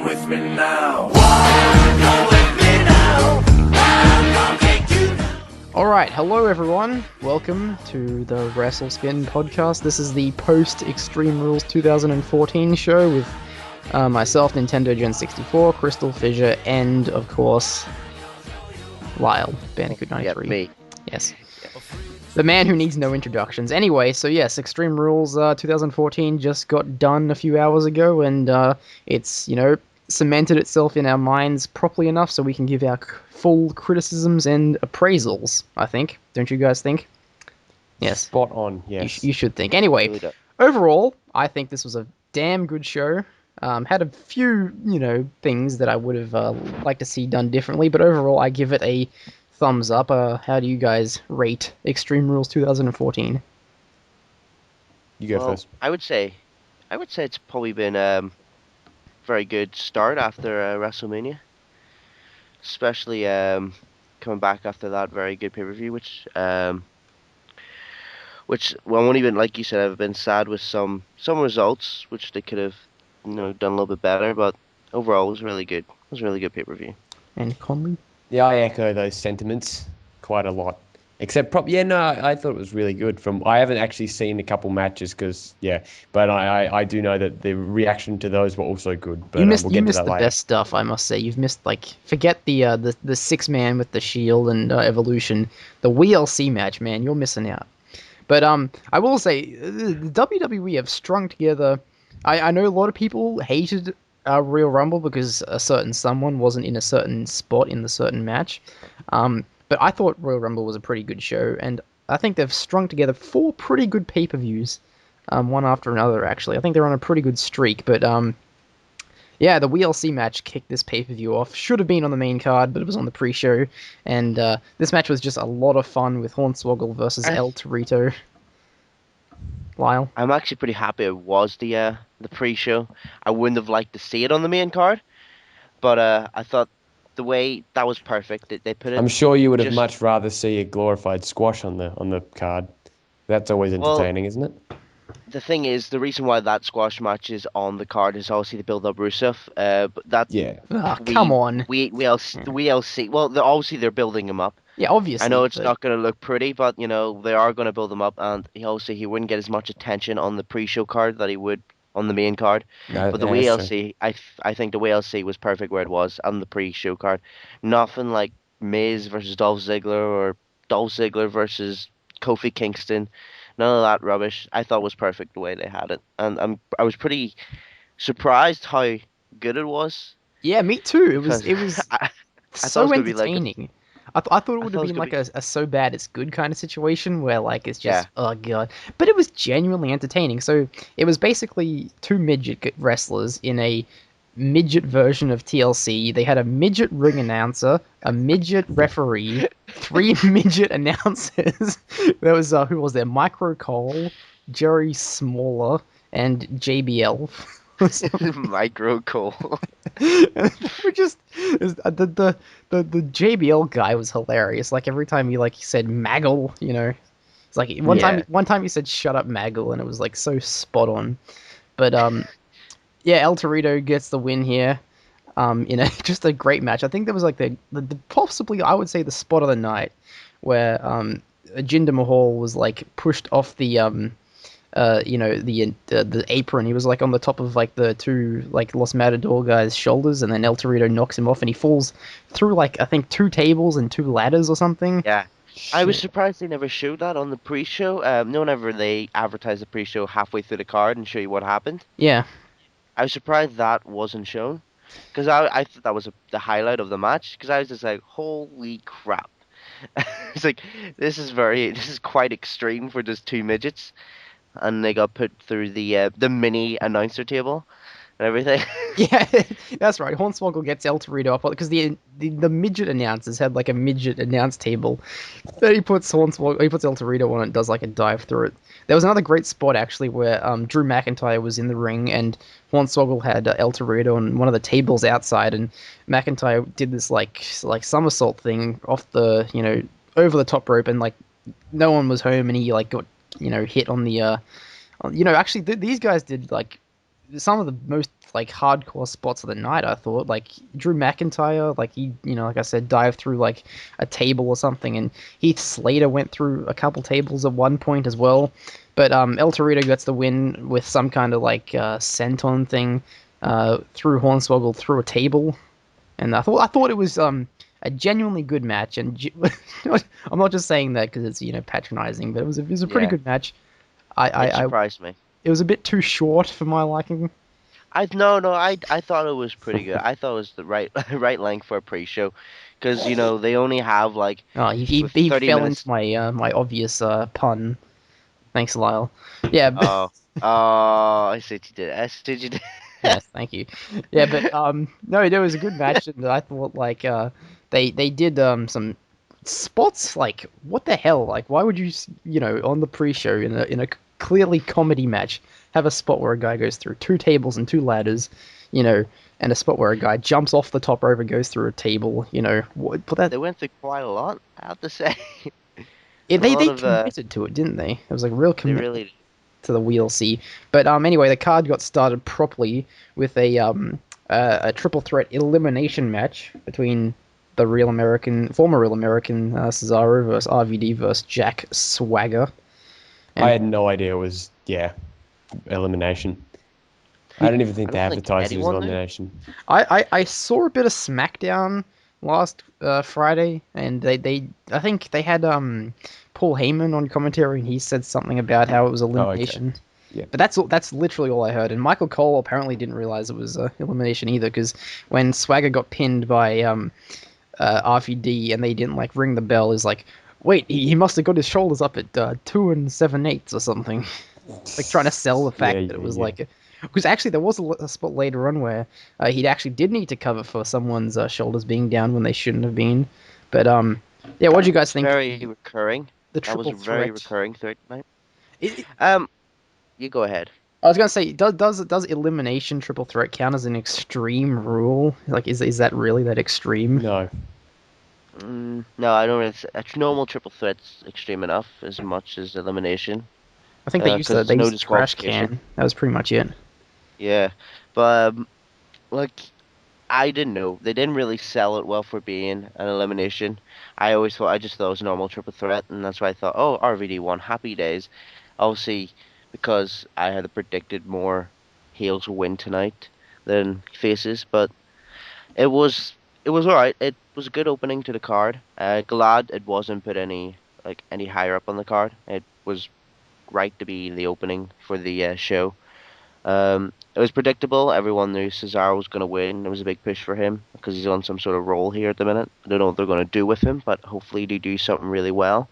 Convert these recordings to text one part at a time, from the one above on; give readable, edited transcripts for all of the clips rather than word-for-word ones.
Come with me now. Come with me now. I'm gonna take you now. Alright, hello everyone. Welcome to the WrestleSpin podcast. This is the post-Extreme Rules 2014 show with myself, Nintendo Gen 64, CrystalFissure, and, of course, Lylebandicoot93. Yep, me. Yes. The man who needs no introductions. Anyway, so yes, Extreme Rules 2014 just got done a few hours ago, and it's, cemented itself in our minds properly enough so we can give our full criticisms and appraisals, I think. Don't you guys think? Yes. Spot on, yes. You should think. Anyway, overall, I think this was a damn good show. Had a few, things that I would have liked to see done differently, but overall I give it a thumbs up. How do you guys rate Extreme Rules 2014? You go first. I would say it's probably been a very good start after WrestleMania, especially coming back after that very good pay-per-view, which won't even, like you said, I've been sad with some results, which they could have done a little bit better, but overall it was really good. It was a really good pay-per-view. And Conley? Yeah, I echo those sentiments quite a lot. Except, I thought it was really good. I haven't actually seen a couple matches but I do know that the reaction to those were also good. But you missed we'll get to that the later. best stuff, I must say. You've missed, forget the 6-man with the Sheild and Evolution. The WeeLC match, man, you're missing out. But I will say, the WWE have strung together. I know a lot of people hated Royal Rumble because a certain someone wasn't in a certain spot in the certain match. But I thought Royal Rumble was a pretty good show, and I think they've strung together 4 pretty good pay-per-views, one after another, actually. I think they're on a pretty good streak, but the WeeLC match kicked this pay-per-view off. Should have been on the main card, but it was on the pre-show, and this match was just a lot of fun with Hornswoggle versus El Torito. Lyle? I'm actually pretty happy it was the pre-show. I wouldn't have liked to see it on the main card, but I thought the way that was perfect. They put it. I'm sure you would have much rather see a glorified squash on the card. That's always entertaining, isn't it? The thing is, the reason why that squash match is on the card is obviously to build up Rusev. But that come on. WeeLC. Well, obviously they're building him up. Yeah, obviously. I know it's not going to look pretty, but they are going to build him up, and he wouldn't get as much attention on the pre-show card that he would on the main card. But the WeeLC, I think the WeeLC was perfect where it was on the pre-show card. Nothing like Miz versus Dolph Ziggler or Dolph Ziggler versus Kofi Kingston. None of that rubbish. I thought it was perfect the way they had it, and I was pretty surprised how good it was. Yeah, me too. It was so entertaining. I thought it would have been like a so bad it's good kind of situation where it's just, oh god. But it was genuinely entertaining. So it was basically 2 midget wrestlers in a midget version of TLC. They had a midget ring announcer, a midget referee, 3 midget announcers. There was, who was there? Micro Cole, Jerry Smaller, and JBL. Micro Cole. We're just the JBL guy was hilarious. Every time he said Maggle, it's like one time he said shut up Maggle, and it was so spot on. But El Torito gets the win here. Just a great match. I think there was the possibly I would say the spot of the night where Jinder Mahal was pushed off the the apron. He was on the top of the 2 Los Matador guys' shoulders, and then El Torito knocks him off, and he falls through I think 2 tables and 2 ladders or something. Yeah. I was surprised they never showed that on the pre-show. Whenever they advertise the pre-show halfway through the card and show you what happened. Yeah. I was surprised that wasn't shown, because I thought that was the highlight of the match, because I was just holy crap. It's this is quite extreme for just 2 midgets. And they got put through the mini announcer table and everything. Yeah, that's right. Hornswoggle gets El Torito up because the midget announcers had a midget announce table. Then he puts El Torito on it and does a dive through it. There was another great spot actually where Drew McIntyre was in the ring and Hornswoggle had El Torito on one of the tables outside, and McIntyre did this somersault thing off the over the top rope, and no one was home, and he got hit on the actually these guys did some of the most like hardcore spots of the night. I thought like Drew McIntyre, like he, like I said, dived through like a table or something, and Heath Slater went through a couple tables at one point as well. But El Torito gets the win with some kind of like senton thing through Hornswoggle through a table, and I thought it was a genuinely good match, and I'm not just saying that because it's patronizing, but it was a pretty good match. It surprised me. It was a bit too short for my liking. I thought it was pretty good. I thought it was the right length for a pre-show, because they only have like. Oh, he 30 fell minutes. into my my obvious pun. Thanks, Lyle. Yeah. I see what you did. Yes, thank you. Yeah, but no, there was a good match, and I thought like they did some spots like what the hell? Like why would you on the pre-show in a clearly comedy match have a spot where a guy goes through 2 tables and 2 ladders, and a spot where a guy jumps off the top rope and goes through a table, They went through quite a lot, I have to say. Yeah, they committed to it, didn't they? It was like real commitment. They really to the WeeLC. But anyway, the card got started properly with a triple threat elimination match between the former Real American Cesaro versus RVD versus Jack Swagger. I had no idea it was elimination. I don't even think they advertised it as elimination. I saw a bit of SmackDown last Friday, and I think they had Paul Heyman on commentary, and he said something about how it was elimination. Oh, okay. Yeah. But that's literally all I heard. And Michael Cole apparently didn't realize it was elimination either, because when Swagger got pinned by RVD and they didn't like ring the bell, he's like, wait, he must have got his shoulders up at 2 7/8 or something, like trying to sell the fact that it was like. Because actually, there was a spot later on where he actually did need to cover for someone's shoulders being down when they shouldn't have been. But yeah, what do you guys think? Very recurring. That was very recurring throughout the night. You go ahead. I was gonna say, does elimination triple threat count as an extreme rule? Like, is that really that extreme? No. No, I don't really. A normal triple threat's extreme enough, as much as elimination. I think they used the trash can. That was pretty much it. Yeah, but I didn't know. They didn't really sell it well for being an elimination. I just thought it was a normal triple threat, and that's why I thought, oh, RVD won, happy days. Obviously, because I had predicted more heels will win tonight than faces, but it was alright. It was a good opening to the card. Glad it wasn't put any higher up on the card. It was right to be the opening for the show. It was predictable. Everyone knew Cesaro was going to win. It was a big push for him because he's on some sort of roll here at the minute. I don't know what they're going to do with him, but hopefully they do something really well.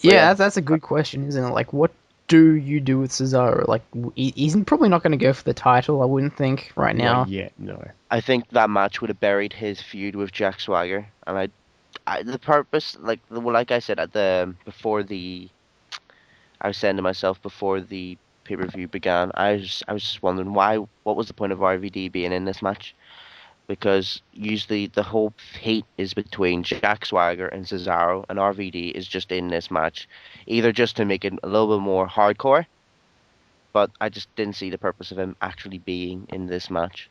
Yeah, that's a good question, isn't it? Like, what do you do with Cesaro? Like, he's probably not going to go for the title, I wouldn't think, right now. Yeah, no. I think that match would have buried his feud with Jack Swagger, and the purpose, like I said before the pay-per-view began, I was just wondering what was the point of RVD being in this match? Because usually the whole hate is between Jack Swagger and Cesaro, and RVD is just in this match, either just to make it a little bit more hardcore, but I just didn't see the purpose of him actually being in this match.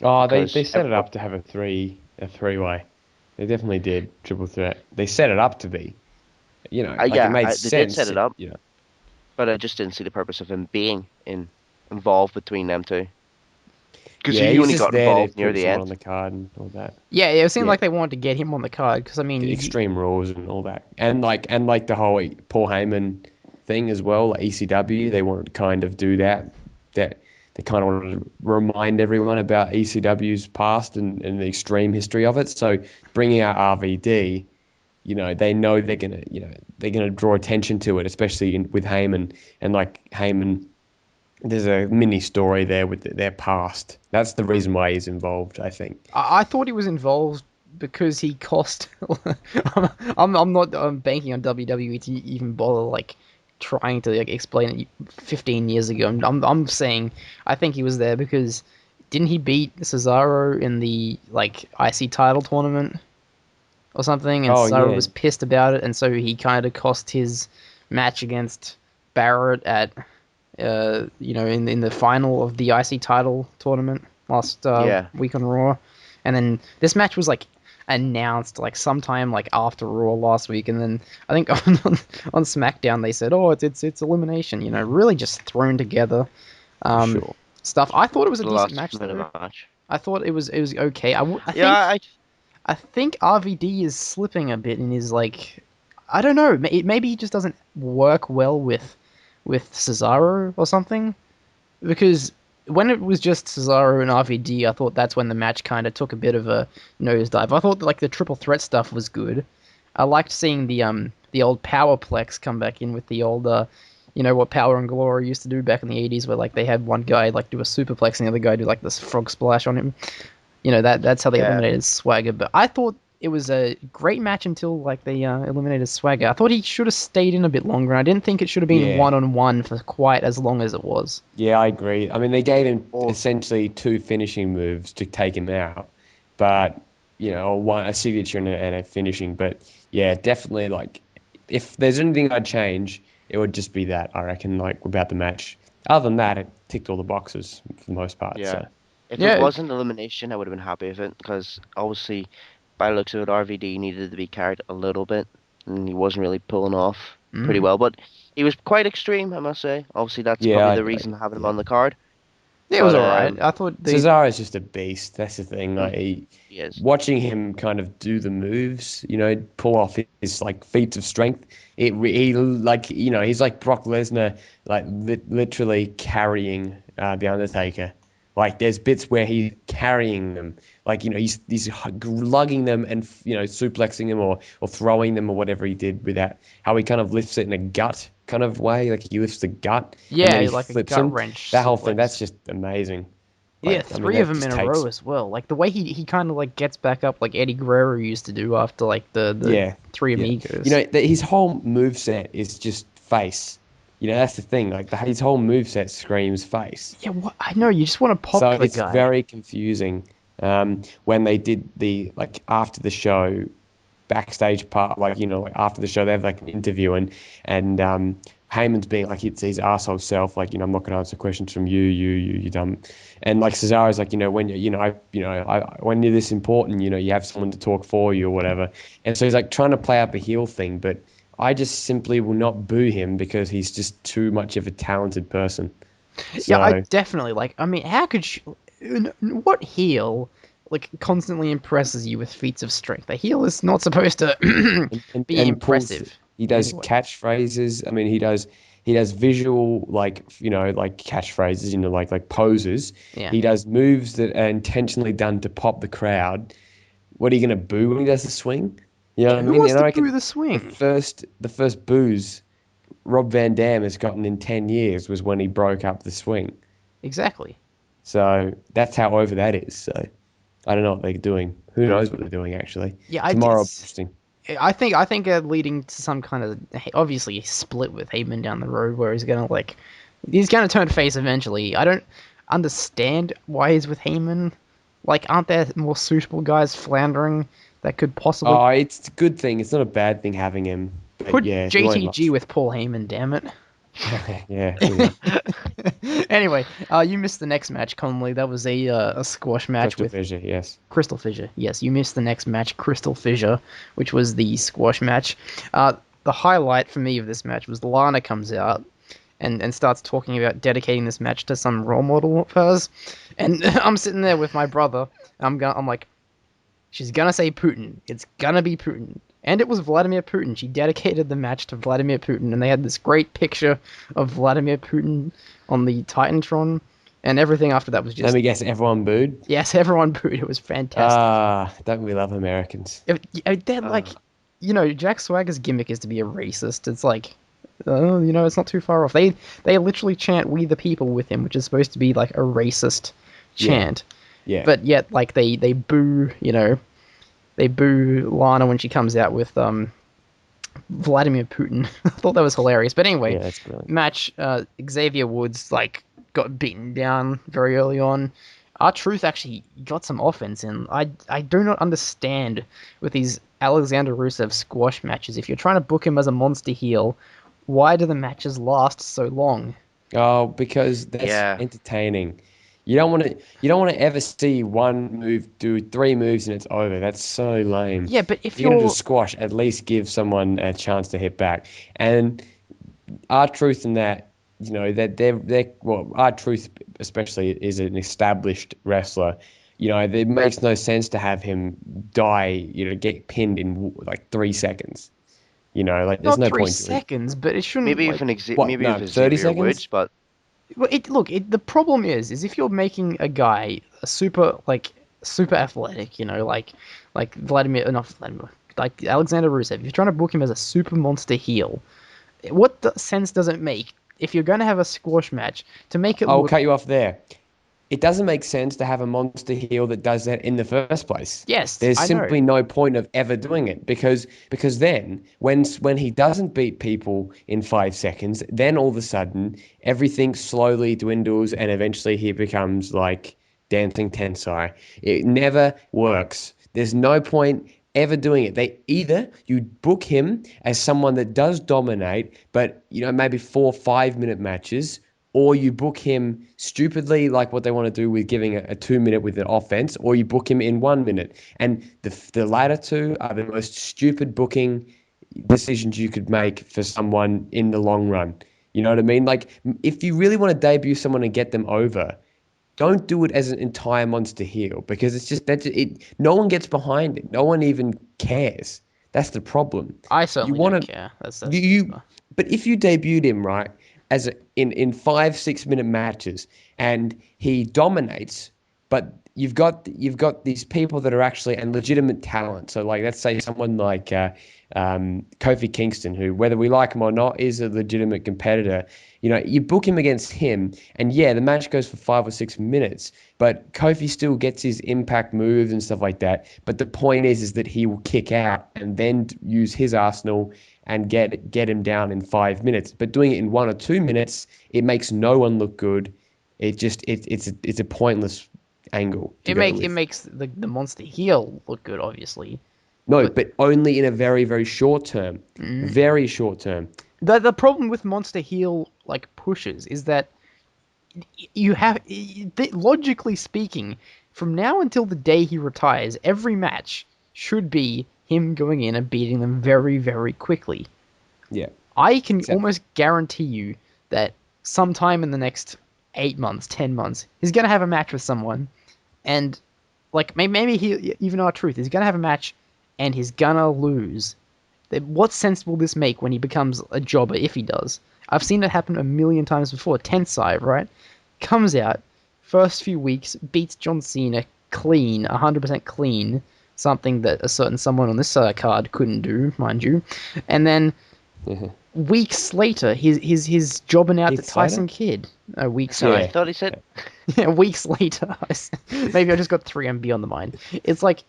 Oh, they set it up to have a three-way. They definitely did, triple threat. They set it up to be, it made sense. They did set it up. Yeah. But I just didn't see the purpose of him being involved between them two. Because he only got involved near the end. On the card and all that. Yeah, it seemed like they wanted to get him on the card because the Extreme Rules and all that, and like the whole Paul Heyman thing as well, like ECW. They wanted to kind of do that. That they kind of wanted to remind everyone about ECW's past and the extreme history of it. So bringing out RVD. They know they're gonna draw attention to it, especially with Heyman. And like Heyman, there's a mini story there with their past. That's the reason why he's involved, I think. I thought he was involved because he cost. I'm not banking on WWE to even bother trying to explain it 15 years ago. I'm saying I think he was there because didn't he beat Cesaro in the IC title tournament? Or something, and Cesaro was pissed about it, and so he kind of cost his match against Barrett at in the final of the IC title tournament last week on Raw, and then this match was like announced like sometime like after Raw last week, and then I think on SmackDown they said, oh, it's Elimination, really just thrown together stuff. I thought it was a decent match though. I thought it was okay. I think RVD is slipping a bit in his like, I don't know, maybe he just doesn't work well with Cesaro or something, because when it was just Cesaro and RVD, I thought that's when the match kind of took a bit of a nosedive. I thought like the triple threat stuff was good. I liked seeing the old Powerplex come back in with the old what Power and Glory used to do back in the 80s, where like they had one guy like do a superplex and the other guy do like this frog splash on him. That's how they eliminated Swagger. But I thought it was a great match until like they eliminated Swagger. I thought he should have stayed in a bit longer. I didn't think it should have been one-on-one for quite as long as it was. Yeah, I agree. I mean, they gave him essentially 2 finishing moves to take him out, but a signature and a finishing. But yeah, definitely like if there's anything I'd change, it would just be that, I reckon, like about the match. Other than that, it ticked all the boxes for the most part. Yeah. So. If it wasn't Elimination, I would have been happy with it, because obviously, by the looks of it, RVD needed to be carried a little bit, and he wasn't really pulling off pretty well. But he was quite extreme, I must say. Obviously, that's probably the reason having him on the card. Yeah, it was alright. I thought Cesaro's just a beast. That's the thing. Like He is. Watching him kind of do the moves, pull off his like feats of strength. He like he's like Brock Lesnar, like literally carrying the Undertaker. Like there's bits where he's carrying them, like he's lugging them and suplexing them or throwing them or whatever he did with that. How he kind of lifts it in a gut kind of way, like he lifts the gut. Yeah, like a gut wrench. That whole thing, that's just amazing. Like, 3 of them in a row as well. Like the way he kind of like gets back up, like Eddie Guerrero used to do after like the 3 Amigos. His whole moveset is just face. That's the thing. Like his whole moveset screams face. Yeah, I know. You just want to pop the guy. So it's very confusing. When they did the like after the show backstage part, like after the show they have like an interview and Heyman's being like his asshole self, like I'm not going to answer questions from you dumb, and like Cesaro's like when you're this important, you have someone to talk for you or whatever, and so he's like trying to play up a heel thing, but I just simply will not boo him because he's just too much of a talented person. So, yeah, I definitely how could what heel like constantly impresses you with feats of strength? A heel is not supposed to be impressive. He does catchphrases. I mean, he does visual like catchphrases, like poses. Yeah. He does moves that are intentionally done to pop the crowd. What are you gonna boo when he does the swing? You know what I mean? Who wants to boo the swing? The first boos Rob Van Dam has gotten in 10 years was when he broke up the swing. Exactly. So that's how over that is. So I don't know what they're doing. Who knows what they're doing actually? Yeah, tomorrow interesting. I think leading to some kind of obviously split with Heyman down the road where he's gonna turn face eventually. I don't understand why he's with Heyman. Like, aren't there more suitable guys floundering that could possibly? Oh, it's a good thing. It's not a bad thing having him. But put yeah, JTG with Paul Heyman, damn it. Yeah. Anyway, you missed the next match, Conley. That was a squash match with CrystalFissure, yes. CrystalFissure, yes. You missed the next match, CrystalFissure, which was the squash match. The highlight for me of this match was Lana comes out and starts talking about dedicating this match to some role model of hers. And I'm sitting there with my brother. I'm like, she's gonna say Putin. It's gonna be Putin. And it was Vladimir Putin. She dedicated the match to Vladimir Putin, and they had this great picture of Vladimir Putin on the Titantron, and everything after that was just... Let me guess, everyone booed? Yes, everyone booed. It was fantastic. Don't we love Americans? They're like, Jack Swagger's gimmick is to be a racist. It's like, it's not too far off. They literally chant "We the People" with him, which is supposed to be like a racist chant. Yeah. But yet, like, they boo, they boo Lana when she comes out with Vladimir Putin. I thought that was hilarious. But anyway, that's brilliant. Match, Xavier Woods got beaten down very early on. R-Truth actually got some offense in. I do not understand with these Alexander Rusev squash matches. If you're trying to book him as a monster heel, why do the matches last so long? Oh, because that's Yeah. entertaining. You don't want to ever see one move do 3 moves and it's over. That's so lame. Yeah, but If you're gonna do a squash, at least give someone a chance to hit back. And our truth in that, that they're well, our truth especially is an established wrestler. It makes no sense to have him die, get pinned in like 3 seconds. Like there's not no three point to it. seconds, but it shouldn't Maybe like. What? maybe if No, 30 Xavier would, seconds? but Well, the problem is if you're making a guy a super athletic, like not Vladimir, like Alexander Rusev, if you're trying to book him as a super monster heel, what sense does it make if you're going to have a squash match to make it I'll look? cut you off there. It doesn't make sense to have a monster heel that does that in the first place. Yes, There's I know. simply no point of ever doing it because then when he doesn't beat people in 5 seconds, then all of a sudden everything slowly dwindles and eventually he becomes like dancing tensai. It never works. There's no point ever doing it. You book him as someone that does dominate, but maybe 4 5 minute matches, or you book him stupidly like what they want to do with giving a 2 minute with an offense, or you book him in 1 minute. And the latter two are the most stupid booking decisions you could make for someone in the long run. You know what I mean? Like, if you really want to debut someone and get them over, don't do it as an entire monster heel because it's just that it. No one gets behind it. No one even cares. That's the problem. I You certainly want don't to care. That's but if you debuted him right in 5 6 minute matches and he dominates, but you've got these people that are actually and legitimate talent. So like let's say someone like Kofi Kingston, who whether we like him or not is a legitimate competitor. You book him against him, and yeah, the match goes for 5 or 6 minutes, but Kofi still gets his impact moves and stuff like that. But the point is that he will kick out and then use his arsenal and get him down in 5 minutes. But doing it in 1 or 2 minutes, it makes no one look good. It's a pointless angle to go it with. makes the monster heel look good, obviously. No, but only in a very, very short term. Very short term. The problem with monster heel like pushes is that you have logically speaking, from now until the day he retires, every match should be him going in and beating them very, very quickly. Yeah. I can almost guarantee you that sometime in the next 8 months, 10 months, he's going to have a match with someone, and like maybe he even our truth, he's going to have a match and he's going to lose. What sense will this make when he becomes a jobber, if he does? I've seen it happen a million times before. Tensai, right? Comes out, first few weeks, beats John Cena clean, 100% clean, something that a certain someone on this card couldn't do, mind you. And then weeks later, he's jobbing out the Tyson Kidd. Weeks so I later. thought he said Yeah, weeks later. Maybe I just got 3MB on the mind. It's like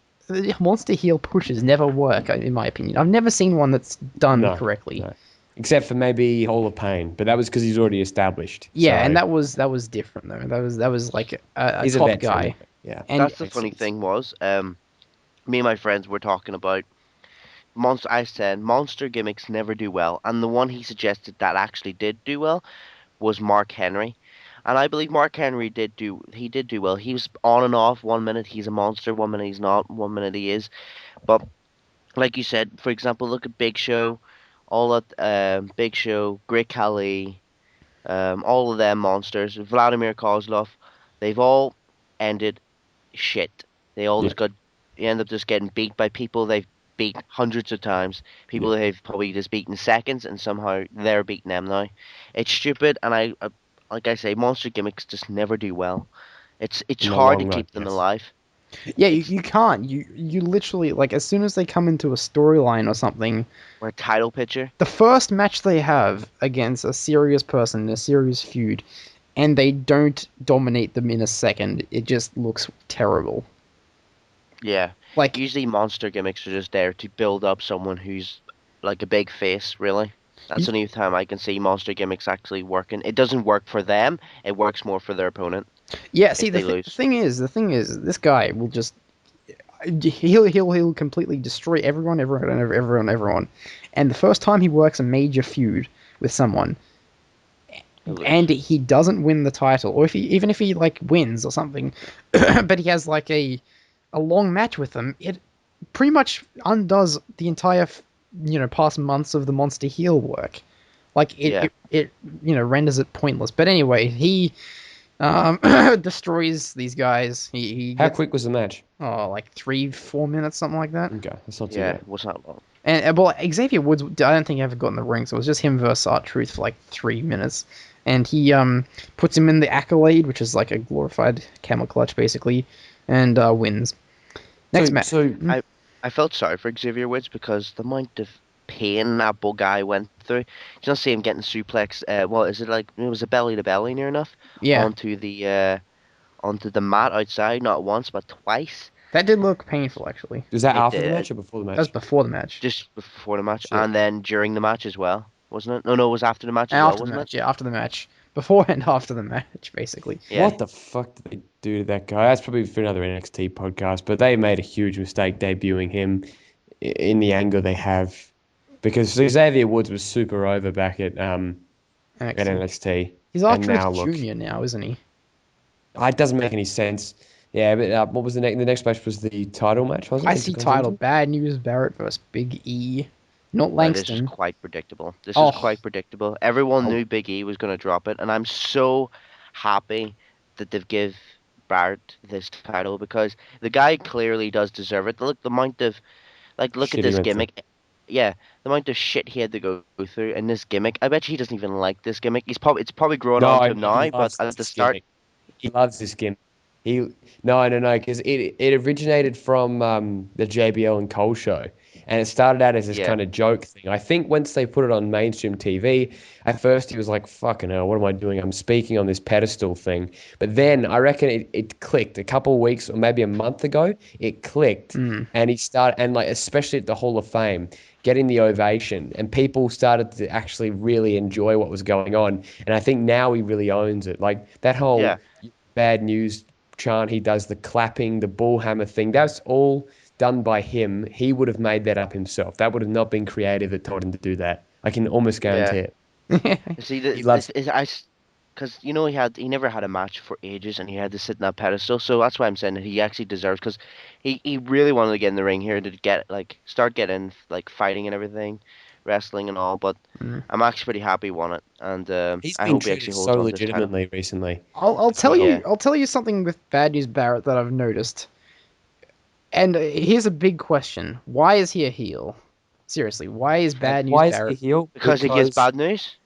monster heel pushes never work, in my opinion. I've never seen one that's done correctly. No. Except for maybe Hall of Pain, but that was because he's already established. Yeah, so. and that was different though. That was like a He's top a veteran. guy. Yeah, And that's the funny thing was, me and my friends were talking about monster. I said monster gimmicks never do well, and the one he suggested that actually did do well was Mark Henry. And I believe Mark Henry did do well. He was on and off. 1 minute he's a monster, 1 minute he's not, 1 minute he is. But like you said, for example, look at Big Show, all at Big Show, Great Khali, all of them monsters, Vladimir Kozlov, they've all ended shit. They all just you end up just getting beat by people they've beat hundreds of times. People they've probably just beaten seconds, and somehow they're beating them now. It's stupid, and I like I say, monster gimmicks just never do well. It's In the hard to long run, keep them yes. alive. yeah, you can't. You literally, like, as soon as they come into a storyline or something, Or a title picture. the first match they have against a serious person in a serious feud, and they don't dominate them in a second, it just looks terrible. Yeah. Like, Usually monster gimmicks are just there to build up someone who's like a big face, really. That's the only time I can see monster gimmicks actually working. It doesn't work for them, it works more for their opponent. yeah, see, they the lose. thing is, this guy will just he'll completely destroy everyone, and the first time he works a major feud with someone, and he doesn't win the title, or even if he like wins or something, but he has like a long match with them, it pretty much undoes the entire past months of the monster heel work. Like it renders it pointless. But anyway, he destroys these guys. How quick was the match? Oh, like 3-4 minutes, something like that. Okay, that's not too Yeah, bad. was not long. And well, Xavier Woods, I don't think he ever got in the ring, so it was just him versus R-Truth for like 3 minutes. And he puts him in the Accolade, which is like a glorified camel clutch, basically, and wins. Next match. So I felt sorry for Xavier Woods because the amount of pain that poor guy went through. You don't see him getting suplex. Well, is it like it was a belly to belly near enough? Yeah. Onto the mat outside, not once but twice. That did look painful, actually. was that It after the did. match or before the match? That was before the match. Just before the match, Shit. and then during the match as well, wasn't it? No, it was after the match as And well, after the wasn't match, it? yeah, after the match. Before and after the match, basically. Yeah. What the fuck did they do to that guy? That's probably for another NXT podcast, but they made a huge mistake debuting him in the angle they have, because Xavier Woods was super over back at NXT. He's and now R-Truth look, Jr. now, isn't he? it doesn't make any sense. Yeah, but what was the next match? Was the title match? Was it? I see title. Bad News Barrett versus Big E. Not This is Langston. quite predictable. This Oh. is quite predictable. Everyone knew Big E was going to drop it, and I'm so happy that they've give Barrett this title because the guy clearly does deserve it. Look, the amount of look Shit at he this went through. gimmick. Yeah, the amount of shit he had to go through in this gimmick. I bet you he doesn't even like this gimmick. It's probably growing on to him now, but at the start, he loves this gimmick. No, because it originated from the JBL and Cole show, and it started out as this Yeah. kind of joke thing. I think once they put it on mainstream TV, at first he was like, "Fucking hell, what am I doing? I'm speaking on this pedestal thing." But then I reckon it clicked a couple of weeks or maybe a month ago. It clicked, and he started, and like especially at the Hall of Fame, getting the ovation, and people started to actually really enjoy what was going on. And I think now he really owns it. Like that whole Yeah. bad news chant, he does the clapping, the bull hammer thing. That's all done by him. He would have made that up himself. That would have not been creative that told him to do that. I can almost guarantee it. see, He loves- because he never had a match for ages, and he had to sit in that pedestal. So that's why I'm saying that he actually deserves, because he really wanted to get in the ring here to start getting fighting and everything, wrestling and all. But I'm actually pretty happy he won it, and He's I been hope he treated actually holds so on to this title. legitimately recently. I'll tell you. Yeah. I'll tell you something with Bad News Barrett that I've noticed. And here's a big question: why is he a heel? Seriously, why is Bad News Why is Barrett? he heel? Because he gives bad news.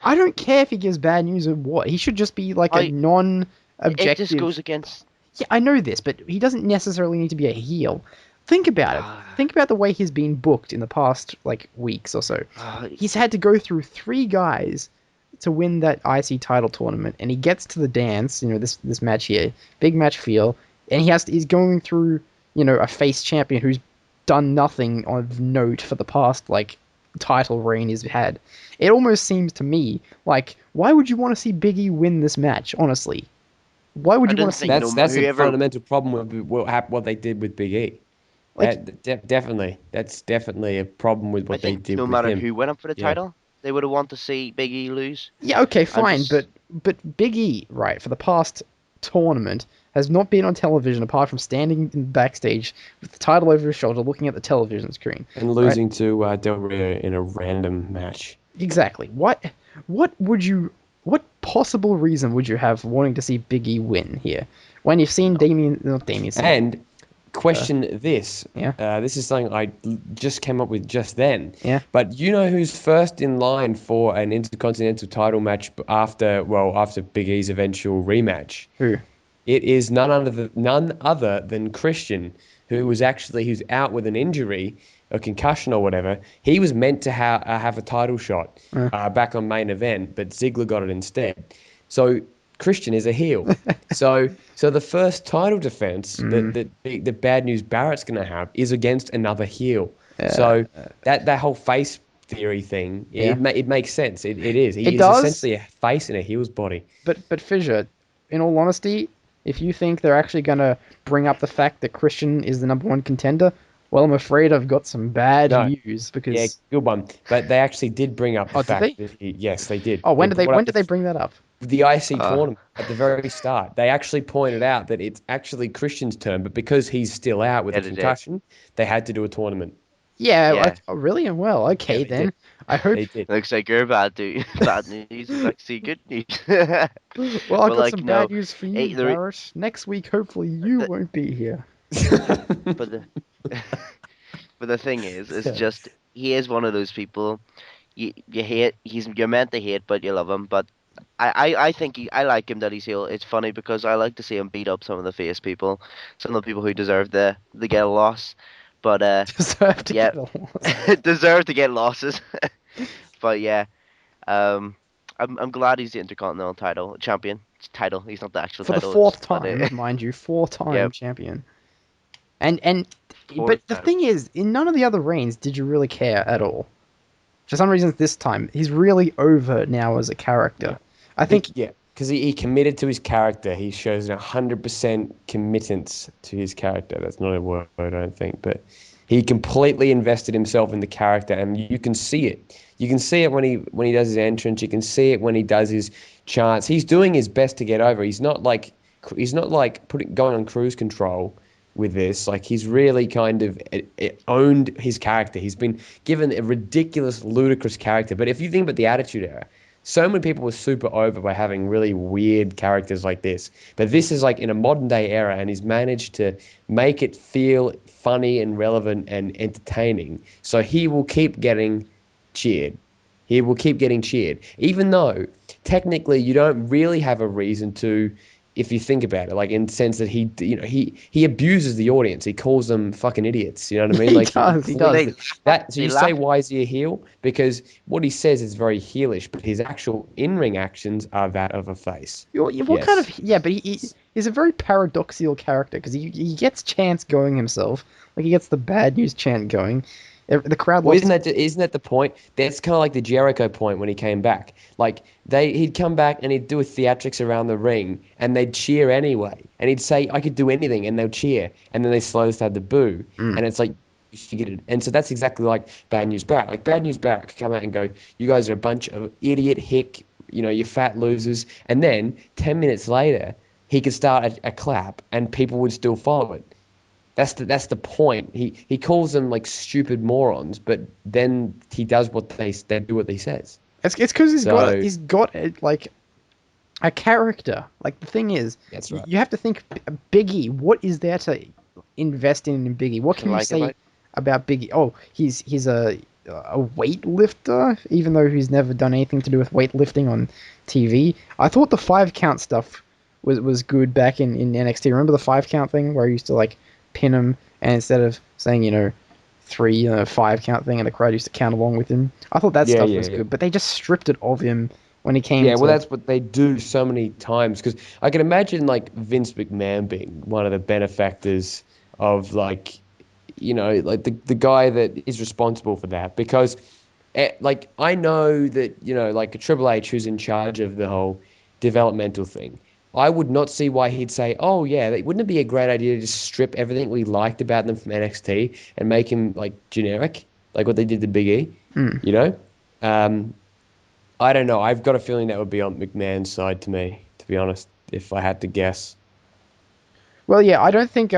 I don't care if he gives bad news or what. He should just be like a It non-objective. just goes against. Yeah, I know this, but he doesn't necessarily need to be a heel. Think about it. Think about the way he's been booked in the past weeks or so. He's had to go through 3 guys to win that IC title tournament, and he gets to the dance. This match here, big match feel, and he's going through a face champion who's done nothing of note for the past title reign he's had. It almost seems to me like, why would you want to see Big E win this match? Honestly, why would you want to see? That's a whoever- fundamental problem with what they did with Big E. Definitely, that's definitely a problem with I what they think did no with matter him. who went up for the Yeah. title, they would have wanted to see Big E lose. Yeah, okay, fine, just- but Big E, right, for the past tournament has not been on television apart from standing in backstage with the title over his shoulder, looking at the television screen. And losing to Del Rio in a random match. Exactly. What possible reason would you have wanting to see Big E win here when you've seen not Damien, And question this. Yeah. This is something I just came up with just then. Yeah. But you know who's first in line for an Intercontinental title match after Big E's eventual rematch? Who? It is none other than Christian, who's out with an injury, a concussion or whatever. He was meant to have a title shot back on main event, but Ziggler got it instead. So Christian is a heel. so the first title defense that the Bad News Barrett's going to have is against another heel. So that whole face theory thing, it makes sense. It is. He is essentially a face in a heel's body. But Fissure, in all honesty, if you think they're actually going to bring up the fact that Christian is the #1 contender, Well, I'm afraid I've got some bad No. news because. Yeah, good one. But they actually did bring up the Oh, did fact they? that yes, they did. Oh, when did they? brought When up did they bring that up? the IC Uh, tournament at the very start. They actually pointed out that it's actually Christian's turn, but because he's still out with a yeah, they did. concussion, they had to do a tournament. Yeah. Yeah. Oh, really? Well, okay Yeah, they then. did. I hope. They did. Looks like your bad news. Bad news is actually good news. Well, I've But got like some no, bad news for you, eh, Barrett. Next week, hopefully, you the, won't be here. but the but the thing is, it's just he is one of those people you hate. You're meant to hate, but you love him. But I think I like him that he's heel. It's funny because I like to see him beat up some of the face people, some of the people who deserve to get a loss. But Deserve to yeah, get a loss. deserve to get losses. But yeah, um, I'm glad he's the Intercontinental title champion. Title. He's not the actual For the title. It's, fourth but time, mind you, yeah, four-time champion. And but fourth the time. thing is, in none of the other reigns did you really care at all. For some reason, this time he's really over now as a character. I think Yeah, because he committed to his character. He shows 100% committance to his character. That's not a word, I don't think, but he completely invested himself in the character, and you can see it. You can see it when he does his entrance. You can see it when he does his chants. He's doing his best to get over. He's not like going on cruise control with this. Like he's really kind of owned his character. He's been given a ridiculous, ludicrous character. But if you think about the Attitude Era, so many people were super over by having really weird characters like this. But this is like in a modern day era, and he's managed to make it feel funny and relevant and entertaining. So he will keep getting cheered. He will keep getting cheered, even though technically you don't really have a reason to, if you think about it, like in the sense that he abuses the audience. He calls them fucking idiots. You know what I mean? he Like does. He They, does. that. So they you say, laugh. why is he a heel? Because what he says is very heelish, but his actual in-ring actions are that of a face. What kind Yes. of but he's a very paradoxical character because he gets chants going himself, like he gets the bad news chant going. The crowd Well, loves. isn't that the point? That's kind of like the Jericho point when he came back. Like he'd come back and he'd do a theatrics around the ring, and they'd cheer anyway. And he'd say, "I could do anything," and they'll cheer. And then they slowly start to boo, and it's like you figured it. And so that's exactly like Bad News Barrett. Like Bad News Barrett could come out and go, "You guys are a bunch of idiot hick, you fat losers." And then 10 minutes later, he could start a clap, and people would still follow it. That's the point. He calls them like stupid morons, but then he does they do what he says. It's because So- he's got like a character. Like the thing is, That's right. you have to think Biggie. What is there to invest in Biggie? What can you Like say about- about Biggie? Oh, he's a weightlifter, even though he's never done anything to do with weightlifting on TV. I thought the 5 count stuff was good back in NXT. Remember the 5 count thing where he used to like pin him, and instead of saying 3 5 count thing, and the crowd used to count along with him. I thought that Yeah, stuff yeah, was yeah. good, but they just stripped it of him when he came. Yeah, to, well, that's what they do so many times. Because I can imagine like Vince McMahon being one of the benefactors of like the guy that is responsible for that. Because like I know that like a Triple H who's in charge of the whole developmental thing. I would not see why he'd say, "Oh yeah, wouldn't it be a great idea to just strip everything we liked about them from NXT and make him like generic, like what they did to Big E?" You know, I don't know. I've got a feeling that would be on McMahon's side to me, to be honest, if I had to guess. Well, yeah, I don't think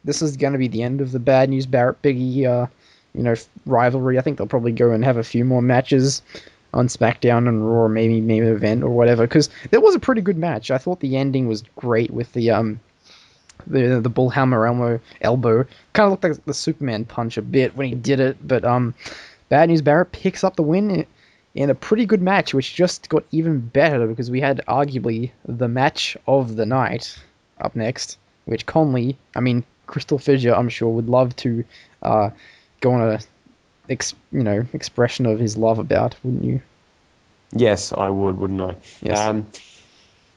this is going to be the end of the Bad News Barrett Biggie rivalry. I think they'll probably go and have a few more matches on SmackDown and Raw, maybe main event or whatever. Because there was a pretty good match. I thought the ending was great with the bullhammer elbow. Kind of looked like the Superman punch a bit when he did it. But Bad News Barrett picks up the win in a pretty good match, which just got even better because we had arguably the match of the night up next, which CrystalFissure, I'm sure, would love to go on a expression of his love about, wouldn't you? Yes, I would, wouldn't I? Yes.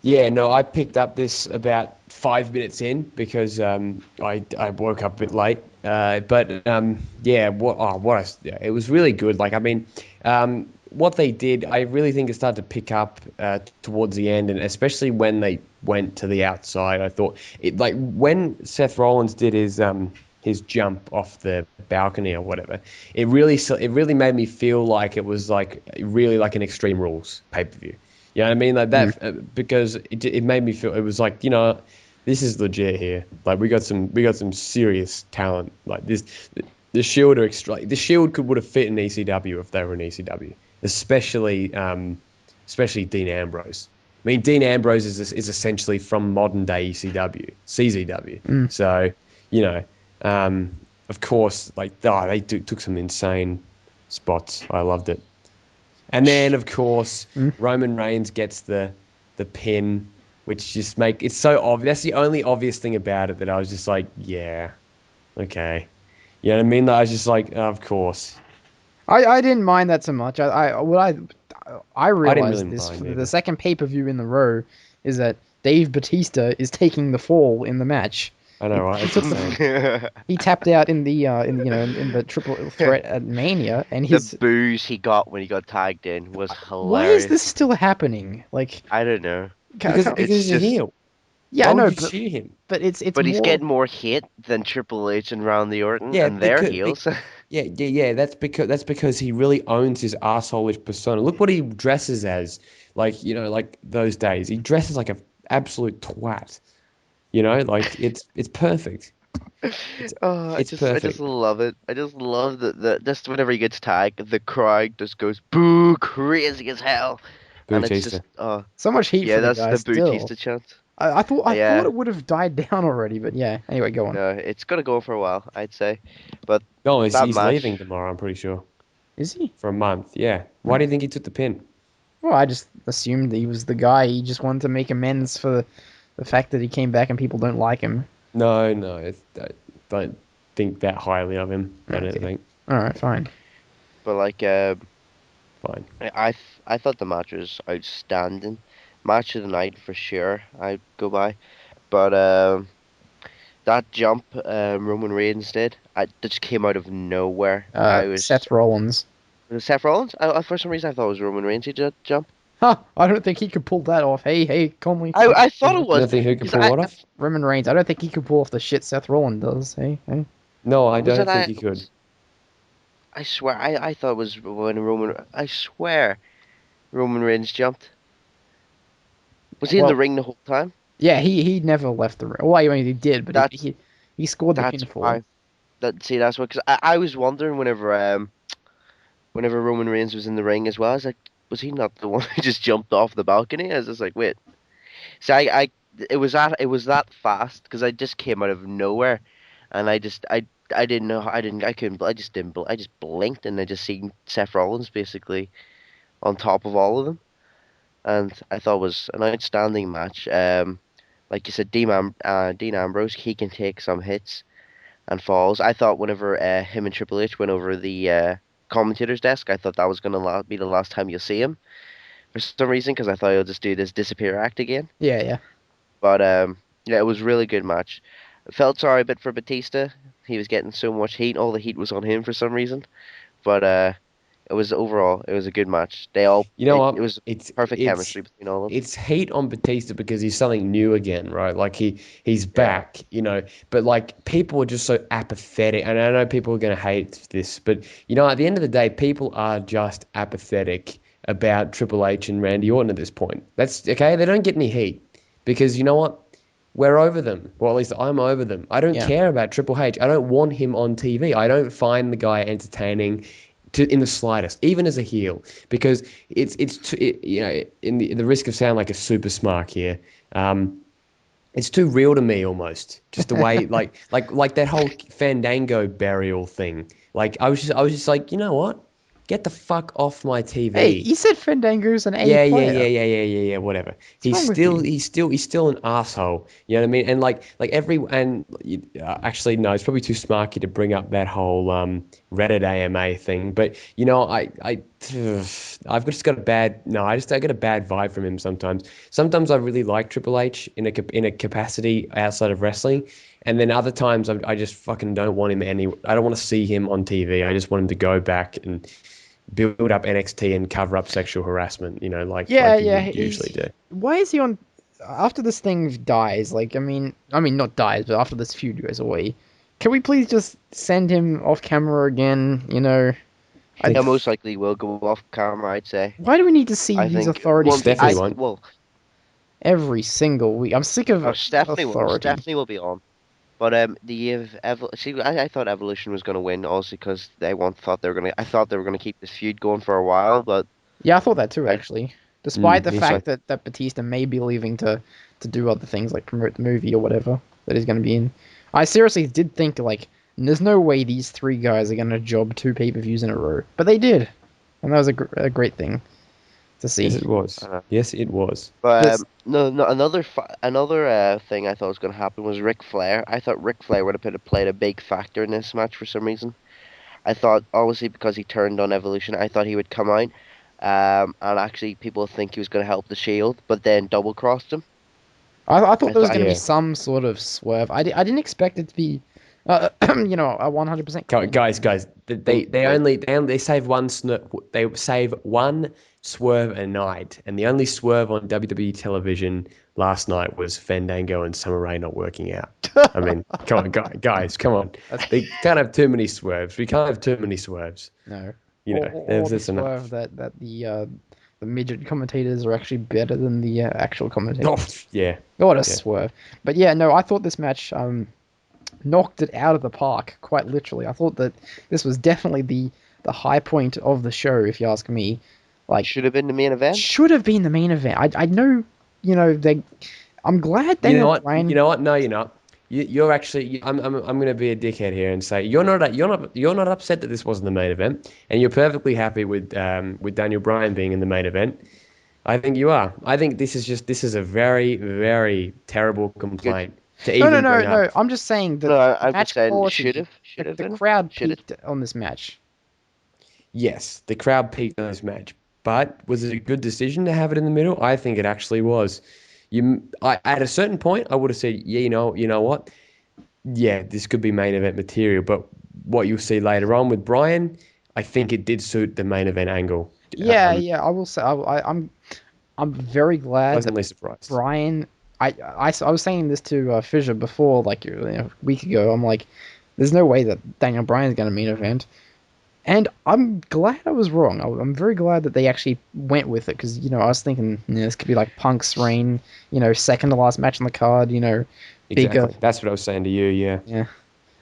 Yeah, no, I picked up this about 5 minutes in because I woke up a bit late. Yeah, it was really good. Like, I mean, what they did, I really think it started to pick up towards the end, and especially when they went to the outside. I thought it, like when Seth Rollins did his his jump off the balcony or whatever, it really made me feel like it was like really like an Extreme Rules pay-per-view. You know what I mean? Like that because it made me feel it was like, this is legit here. Like we got some serious talent. Like this, the Shield are the Shield would have fit in ECW if they were in ECW, especially Dean Ambrose. I mean, Dean Ambrose is essentially from modern day ECW, CZW. So, of course, like they took some insane spots. I loved it. And then, of course, Roman Reigns gets the pin, which just it's so obvious. That's the only obvious thing about it that I was just like, yeah, okay. You know what I mean? I was just like, of course. I didn't mind that so much. I realized really this mind for either. the second pay-per-view in the row is that Dave Bautista is taking the fall in the match. I know, right? It's insane. He tapped out in the triple threat at Mania, and The booze he got when he got tagged in was why is hilarious. this still happening? Like, I don't know. Because he's a heel. Yeah, Why I know, would you cheer him? but it's But he's more... getting more hate than Triple H and Randy Orton, Yeah, and they're heels. Yeah. That's because he really owns his asshole-ish persona. Look what he dresses as. Like like those days, he dresses like an absolute twat. Like it's perfect. It's I perfect. just love it. I just love that just whenever he gets tagged, the crowd just goes boo crazy as hell, and it's just so much heat yeah, for the that's guy the still. Bautista chant. I thought Yeah. it would have died down already, but yeah. Anyway, go on. No, it's gonna go for a while, I'd say. But No, that he's match, leaving tomorrow. I'm pretty sure Is he? for a month. Yeah. Why do you think he took the pin? Well, I just assumed that he was the guy. He just wanted to make amends for the fact that he came back and people don't like him. No, don't think that highly of him. I don't think. All right, fine. but like, Fine. I thought the match was outstanding. Match of the night for sure. I'd go by, but that jump Roman Reigns did, that just came out of nowhere. Seth Rollins. Was it Seth Rollins? For some reason, I thought it was Roman Reigns who did jump. Huh, I don't think he could pull that off. Hey, Conley. I thought it was. Nothing who can pull what off? Roman Reigns. I don't think he could pull off the shit Seth Rollins does. Hey. No, I don't think he could. I swear, I thought it was when I swear, Roman Reigns jumped. Was he in the ring the whole time? Yeah, he never left the ring. Well, I mean, he did, but he scored the pinfall. That's what. Because I was wondering whenever Roman Reigns was in the ring as well. I was like, was he not the one who just jumped off the balcony? I was just like, wait. So it was that fast because I just came out of nowhere, and I didn't know. I just blinked and I just seen Seth Rollins basically on top of all of them, and I thought it was an outstanding match. Like you said, Dean Ambrose, he can take some hits and falls. I thought whenever him and Triple H went over the commentator's desk, I thought that was gonna be the last time you'll see him for some reason, because I thought he'll just do this disappear act again. Yeah. But yeah, it was a really good match. I felt sorry a bit for Batista. He was getting so much heat. All the heat was on him for some reason. But it was a good match. It was perfect chemistry between all of them. It's heat on Batista because he's something new again, right? Like he's back, but like people are just so apathetic. And I know people are going to hate this, but at the end of the day, people are just apathetic about Triple H and Randy Orton at this point. That's okay. They don't get any heat because you know what? We're over them. Well, at least I'm over them. I don't care about Triple H. I don't want him on TV. I don't find the guy entertaining in the slightest, even as a heel, because it's in the risk of sounding like a super smart here. It's too real to me almost. Just the way like that whole Fandango burial thing. Like I was just like, you know what? Get the fuck off my TV. Hey, you said Fandango's an A player. Yeah, whatever. He's still an asshole. You know what I mean? And actually no, it's probably too smarky to bring up that whole Reddit AMA thing. But I've just got a bad I get a bad vibe from him sometimes. Sometimes I really like Triple H in a capacity outside of wrestling. And then other times I just fucking don't want him I don't want to see him on TV. I just want him to go back and build up NXT and cover up sexual harassment, like he usually do. Why is he on after this thing dies? Like, I mean not dies, but after this feud goes away, Can we please just send him off camera again? You know, Yeah, most likely will go off camera, I'd say. why do we need to see I these think authorities Stephanie won't. well, every single week? I'm sick of Stephanie authority. will be on. But I thought Evolution was going to win, also because I thought they were gonna keep this feud going for a while, but Yeah, I thought that too, I, actually. Despite the me fact too. that Batista may be leaving to do other things like promote the movie or whatever that he's going to be in. I seriously did think, like, there's no way these three guys are going to job 2 pay-per-views in a row. But they did. And that was a great thing to see. Yes, it was. Yes, it was. but This- no, another thing I thought was going to happen was Ric Flair. I thought Ric Flair would have played a big factor in this match for some reason. I thought, obviously, because he turned on Evolution, I thought he would come out, and actually people think he was going to help the Shield, but then double-crossed him. I thought there was thought- going to yeah. be some sort of swerve. I didn't expect it to be, a 100% clean. Guys, they save they save one swerve a night, and the only swerve on WWE television last night was Fandango and Summer Rae not working out. I mean, come on, guys, come on. They can't have too many swerves. We can't have too many swerves. No. You know, or the that's enough. swerve that the midget commentators are actually better than the actual commentators. Oh, yeah. What a swerve. But yeah, no, I thought this match knocked it out of the park, quite literally. I thought that this was definitely the high point of the show, if you ask me. Like, Should have been the main event. should have been the main event. I know, I'm glad they You know what? Bryan, You know what? No, you're not. You're actually. I'm going to be a dickhead here and say you're not upset that this wasn't the main event, and you're perfectly happy with Daniel Bryan being in the main event. I think you are. I think this is a very, very terrible complaint to even bring No. up. I'm just saying that No, I'm match just saying quality, should have the been. crowd Should've. peaked on this match. Yes, the crowd peaked on this match, but was it a good decision to have it in the middle? I think it actually was. At a certain point, I would have said, yeah, you know what? Yeah, this could be main event material. But what you'll see later on with Bryan, I think it did suit the main event angle. Yeah, I will say I'm very glad that Pleasantly surprised. Bryan. I was saying this to Fissure before, like a week ago. I'm like, there's no way that Daniel Bryan's going to main event, and I'm glad I was wrong. I'm very glad that they actually went with it because I was thinking this could be like Punk's reign, second to last match on the card, bigger. Exactly. That's what I was saying to you. Yeah. Yeah.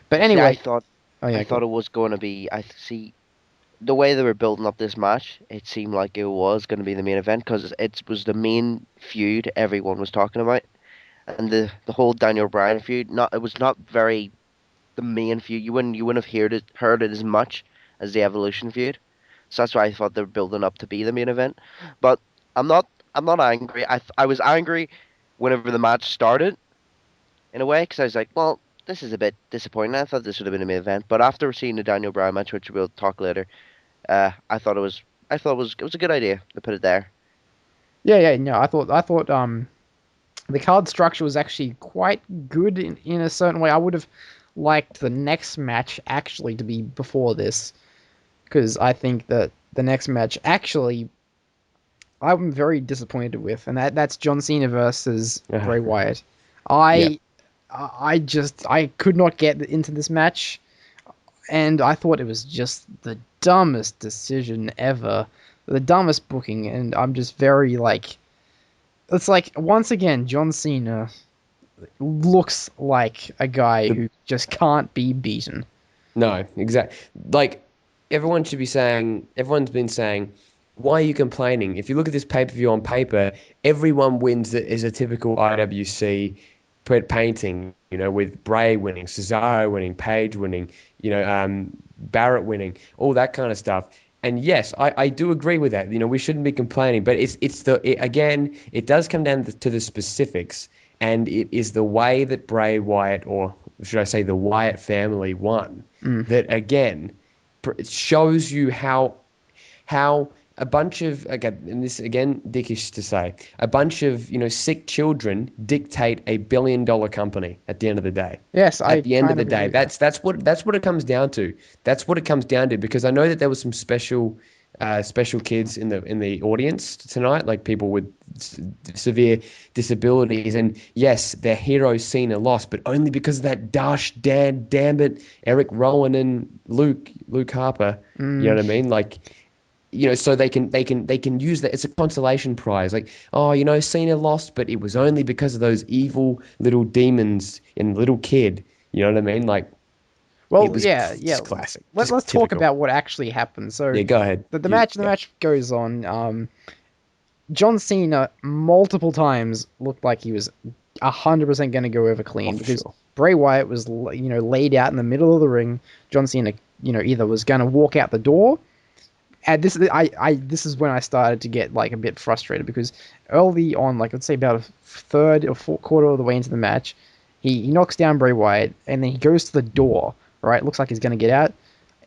But Yeah, anyway, I thought go. it was going to be. I see the way they were building up this match. It seemed like it was going to be the main event because it was the main feud everyone was talking about, and the whole Daniel Bryan feud. It was not very the main feud. You wouldn't have heard it as much as the Evolution feud. So that's why I thought they were building up to be the main event. But I'm not angry. I was angry whenever the match started, in a way, because I was like, well, this is a bit disappointing. I thought this would have been a main event. But after seeing the Daniel Bryan match, which we'll talk later, I thought it was a good idea to put it there. Yeah, no, I thought the card structure was actually quite good in a certain way. I would have liked the next match actually to be before this, because I think that the next match actually I'm very disappointed with, and that's John Cena versus Bray Wyatt. I could not get into this match, and I thought it was just the dumbest decision ever, the dumbest booking, and I'm just very it's like once again John Cena looks like a guy who just can't be beaten. No, exactly. Like everyone's been saying, why are you complaining? If you look at this pay-per-view on paper, everyone wins that is a typical IWC painting, with Bray winning, Cesaro winning, Paige winning, Barrett winning, all that kind of stuff. And yes, I do agree with that. We shouldn't be complaining, but it does come down to the specifics, and it is the way that Bray Wyatt, or should I say the Wyatt family, won, that again shows you how a bunch of, and this again dickish to say, a bunch of sick children dictate a $1 billion company at the end of the day. Yes, at the end of the day, that's what it comes down to. That's what it comes down to, because I know that there was some special kids in the audience tonight, like people with severe disabilities. And yes, their hero Cena lost, but only because of that damn it, Eric Rowan and Luke Harper. You know what I mean? Like, so they can use that. It's a consolation prize. Like, Cena lost, but it was only because of those evil little demons in Little Kid. You know what I mean? Like, well, it was yeah. just classic. Let's Just talk typical. about what actually happened. So Yeah, go ahead. The match goes on. John Cena multiple times looked like he was 100% going to go over clean because sure. Bray Wyatt was laid out in the middle of the ring. John Cena either was going to walk out the door. And this is when I started to get like a bit frustrated because early on, like let's say about a third or quarter of the way into the match, he knocks down Bray Wyatt and then he goes to the door. Right, looks like he's gonna get out.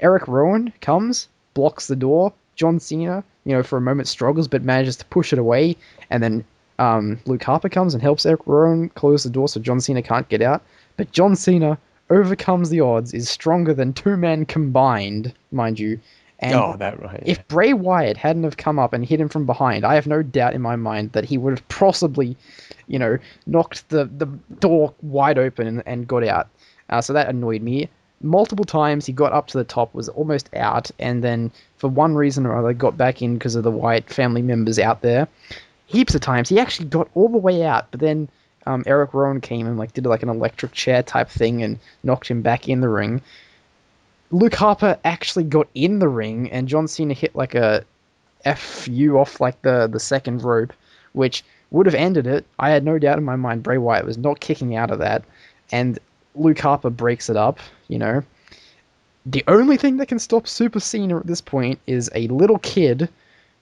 Eric Rowan comes, blocks the door. John Cena, for a moment struggles but manages to push it away, and then Luke Harper comes and helps Eric Rowan close the door so John Cena can't get out. But John Cena overcomes the odds, is stronger than two men combined, mind you. And if Bray Wyatt hadn't have come up and hit him from behind, I have no doubt in my mind that he would have possibly, knocked the door wide open and got out. So that annoyed me. Multiple times he got up to the top, was almost out, and then for one reason or other got back in because of the Wyatt family members out there. Heaps of times he actually got all the way out, but then Eric Rowan came and did an electric chair type thing and knocked him back in the ring. Luke Harper actually got in the ring, and John Cena hit a FU off the second rope, which would have ended it. I had no doubt in my mind Bray Wyatt was not kicking out of that, and Luke Harper breaks it up. The only thing that can stop Super Cena at this point is a little kid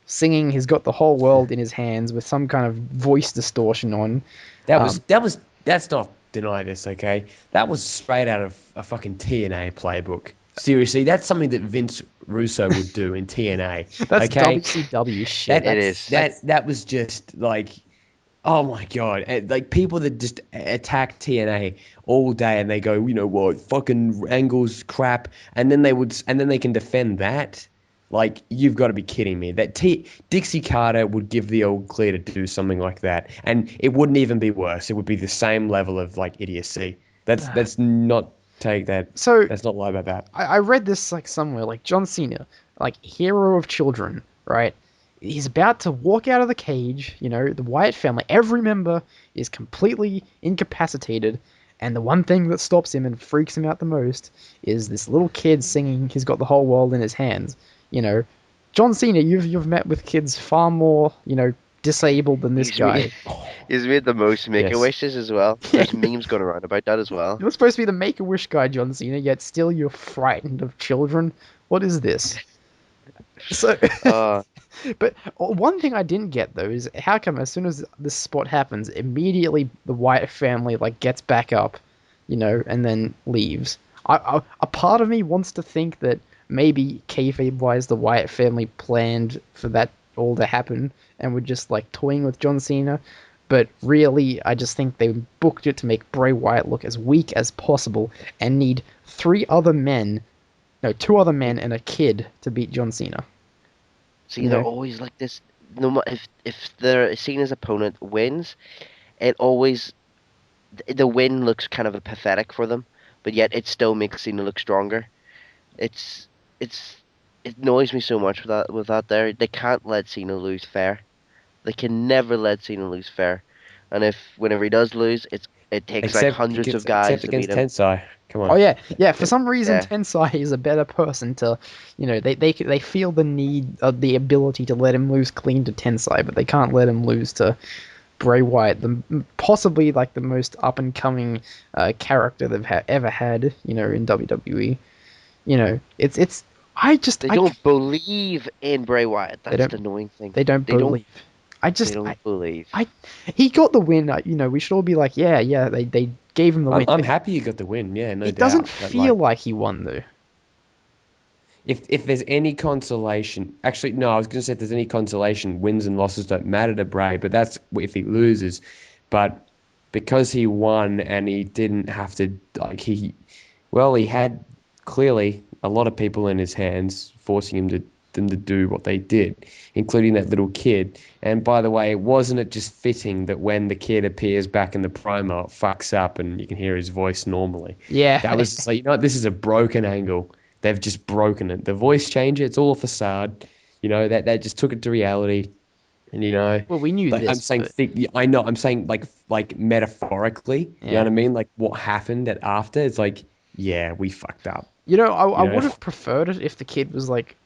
singing "He's Got the Whole World in His Hands" with some kind of voice distortion on. That's not deny this, okay? That was straight out of a fucking TNA playbook. Seriously, that's something that Vince Russo would do in TNA. That's okay? WCW shit. It is. That was just oh my god! People that just attack TNA all day and they go, fucking Angle's crap, and then they can defend that. You've got to be kidding me. That Dixie Carter would give the all clear to do something like that, and it wouldn't even be worse. It would be the same level of idiocy. That's not take that. So let's not lie about that. I read this somewhere. John Cena, hero of children, right? He's about to walk out of the cage, the Wyatt family, every member is completely incapacitated, and the one thing that stops him and freaks him out the most is this little kid singing "He's Got the Whole World in His Hands." John Cena, you've met with kids far more, disabled than this guy. He's made the most Make-A-Wishes as well. There's memes going around about that as well. You're supposed to be the Make-A-Wish guy, John Cena, yet still you're frightened of children. What is this? So... But one thing I didn't get, though, is how come as soon as this spot happens, immediately the Wyatt family, gets back up, and then leaves. A part of me wants to think that maybe kayfabe-wise the Wyatt family planned for that all to happen and were just, toying with John Cena. But really, I just think they booked it to make Bray Wyatt look as weak as possible and need two other men and a kid to beat John Cena. See, they're always like this. No, if their Cena's opponent wins, the win looks kind of pathetic for them, but yet it still makes Cena look stronger. It annoys me so much with that. There, they can't let Cena lose fair. They can never let Cena lose fair, and whenever he does lose, it takes hundreds of guys to beat him. Tensai. Come on. Oh yeah. For some reason, Tensai is a better person to, they feel the need, the ability to let him lose clean to Tensai, but they can't let him lose to Bray Wyatt, possibly the most up and coming character they've ever had, in WWE. I don't believe in Bray Wyatt. That's the annoying thing. They don't believe. They don't believe. He got the win. We should all be like, yeah. They gave him the win. I'm happy you got the win. Yeah, no doubt. It doesn't feel like he won though. If there's any consolation, actually no, I was going to say if there's any consolation, wins and losses don't matter to Bray, but that's if he loses. But because he won and he didn't have to, he had clearly a lot of people in his hands forcing him to them to do what they did, including that little kid. And by the way, wasn't it just fitting that when the kid appears back in the promo, it fucks up and you can hear his voice normally? Yeah. That was just like, you know what, this is a broken angle. They've just broken it. The voice changer, it's all a facade. You know, that they just took it to reality. And, you know, Well, we knew like, this. I'm saying, I know, I'm saying like metaphorically, you know what I mean? Like what happened after, it's like, yeah, we fucked up. You know, I know? would have preferred it if the kid was like,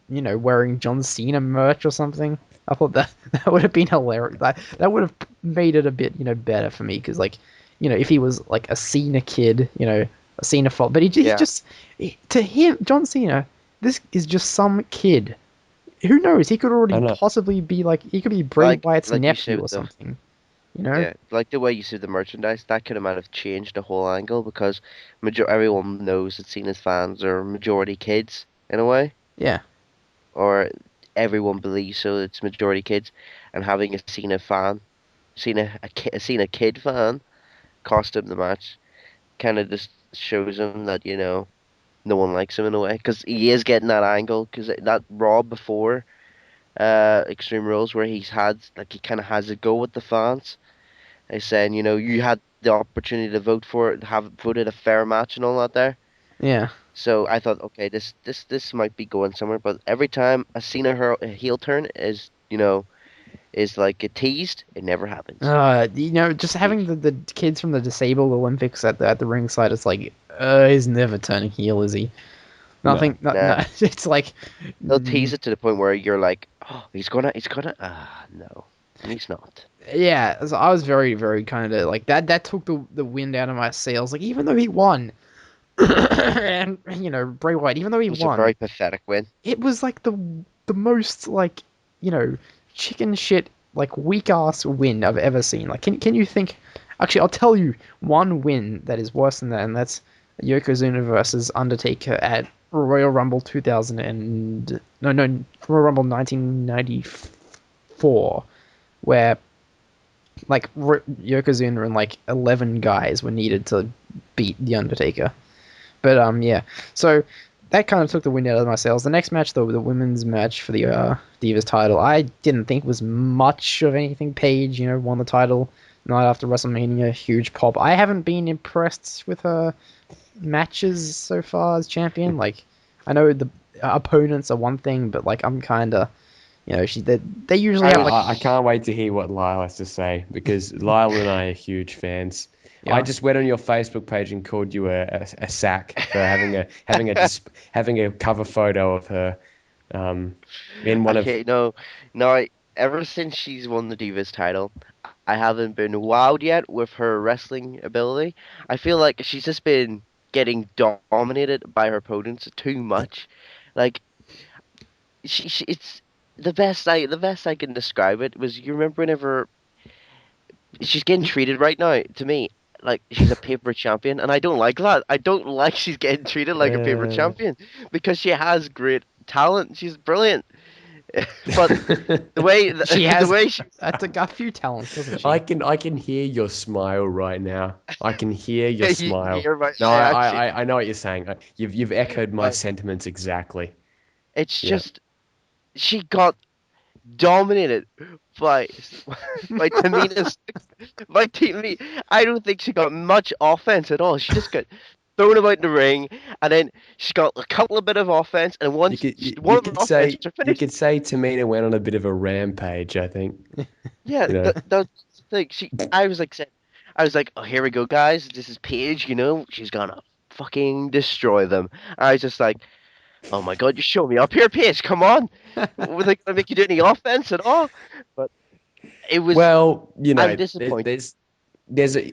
you know, wearing John Cena merch or something. I thought that would have been hilarious. That would have made it a bit, you know, better for me because, like, you know, if he was like a Cena kid, you know, a Cena fault, but to him, John Cena, this is just some kid. Who knows? He could already possibly be like, he could be Bray Wyatt's nephew or something. You know? Yeah, like the way you see the merchandise, that could have might have changed the whole angle because everyone knows that Cena's fans are majority kids in a way, Yeah. or everyone believes so. It's majority kids, and having a Cena kid fan cost him the match, kind of just shows him that no one likes him in a way because he is getting that angle because that Raw before Extreme Rules where he kind of has a go with the fans. He's saying, you had the opportunity to vote for it, have voted a fair match and all that there. Yeah. So I thought, okay, this might be going somewhere. But every time a Cena heel turn is like a teased, it never happens. You know, just having the kids from the disabled Olympics at the ringside, it's like, he's never turning heel, is he? Nothing. No. It's like they'll tease it to the point where you're like, oh, he's gonna. No, he's not. Yeah, so I was very, very kind of like that. That took the wind out of my sails. Like, even though he won, and Bray Wyatt, even though he won, it was a very pathetic win. It was like the most like chicken shit like weak ass win I've ever seen. Like, can you think? Actually, I'll tell you one win that is worse than that, and that's Yokozuna versus Undertaker at Royal Rumble Royal Rumble 1994, where like Yokozuna and like 11 guys were needed to beat the Undertaker. But yeah, so that kind of took the wind out of my sails. The next match, though, the women's match for the Divas title, I didn't think was much of anything. Paige, won the title night after WrestleMania, huge pop. I haven't been impressed with her matches so far as champion. Like, I know the opponents are one thing, but like I'm kind of, they usually have like. I can't wait to hear what Lyle has to say because Lyle and I are huge fans. Yeah. I just went on your Facebook page and called you a sack for having a cover photo of her in one of. No. Ever since she's won the Divas title, I haven't been wowed yet with her wrestling ability. I feel like she's just been getting dominated by her opponents too much. Like it's the best I can describe it was, you remember whenever she's getting treated right now to me like she's a paper champion, and I don't like that. I don't like she's getting treated like a paper champion because she has great talent. She's brilliant. But the way she has a few talents, doesn't she? I can hear your smile right now. I can hear your smile. I know what you're saying. You've echoed my sentiments exactly. It's just she got dominated by Tamina's by Tamina. I don't think she got much offense at all. She just got thrown about in the ring, and then she got a couple of bit of offense, and you could say Tamina went on a bit of a rampage, I think. Yeah, that's the thing. I was like, oh, here we go, guys. This is Paige. She's gonna fucking destroy them. I was just like, oh my god, you show me up here, Paige. Come on. Were they gonna make you do any offense at all? But it was. Well, I'm disappointed.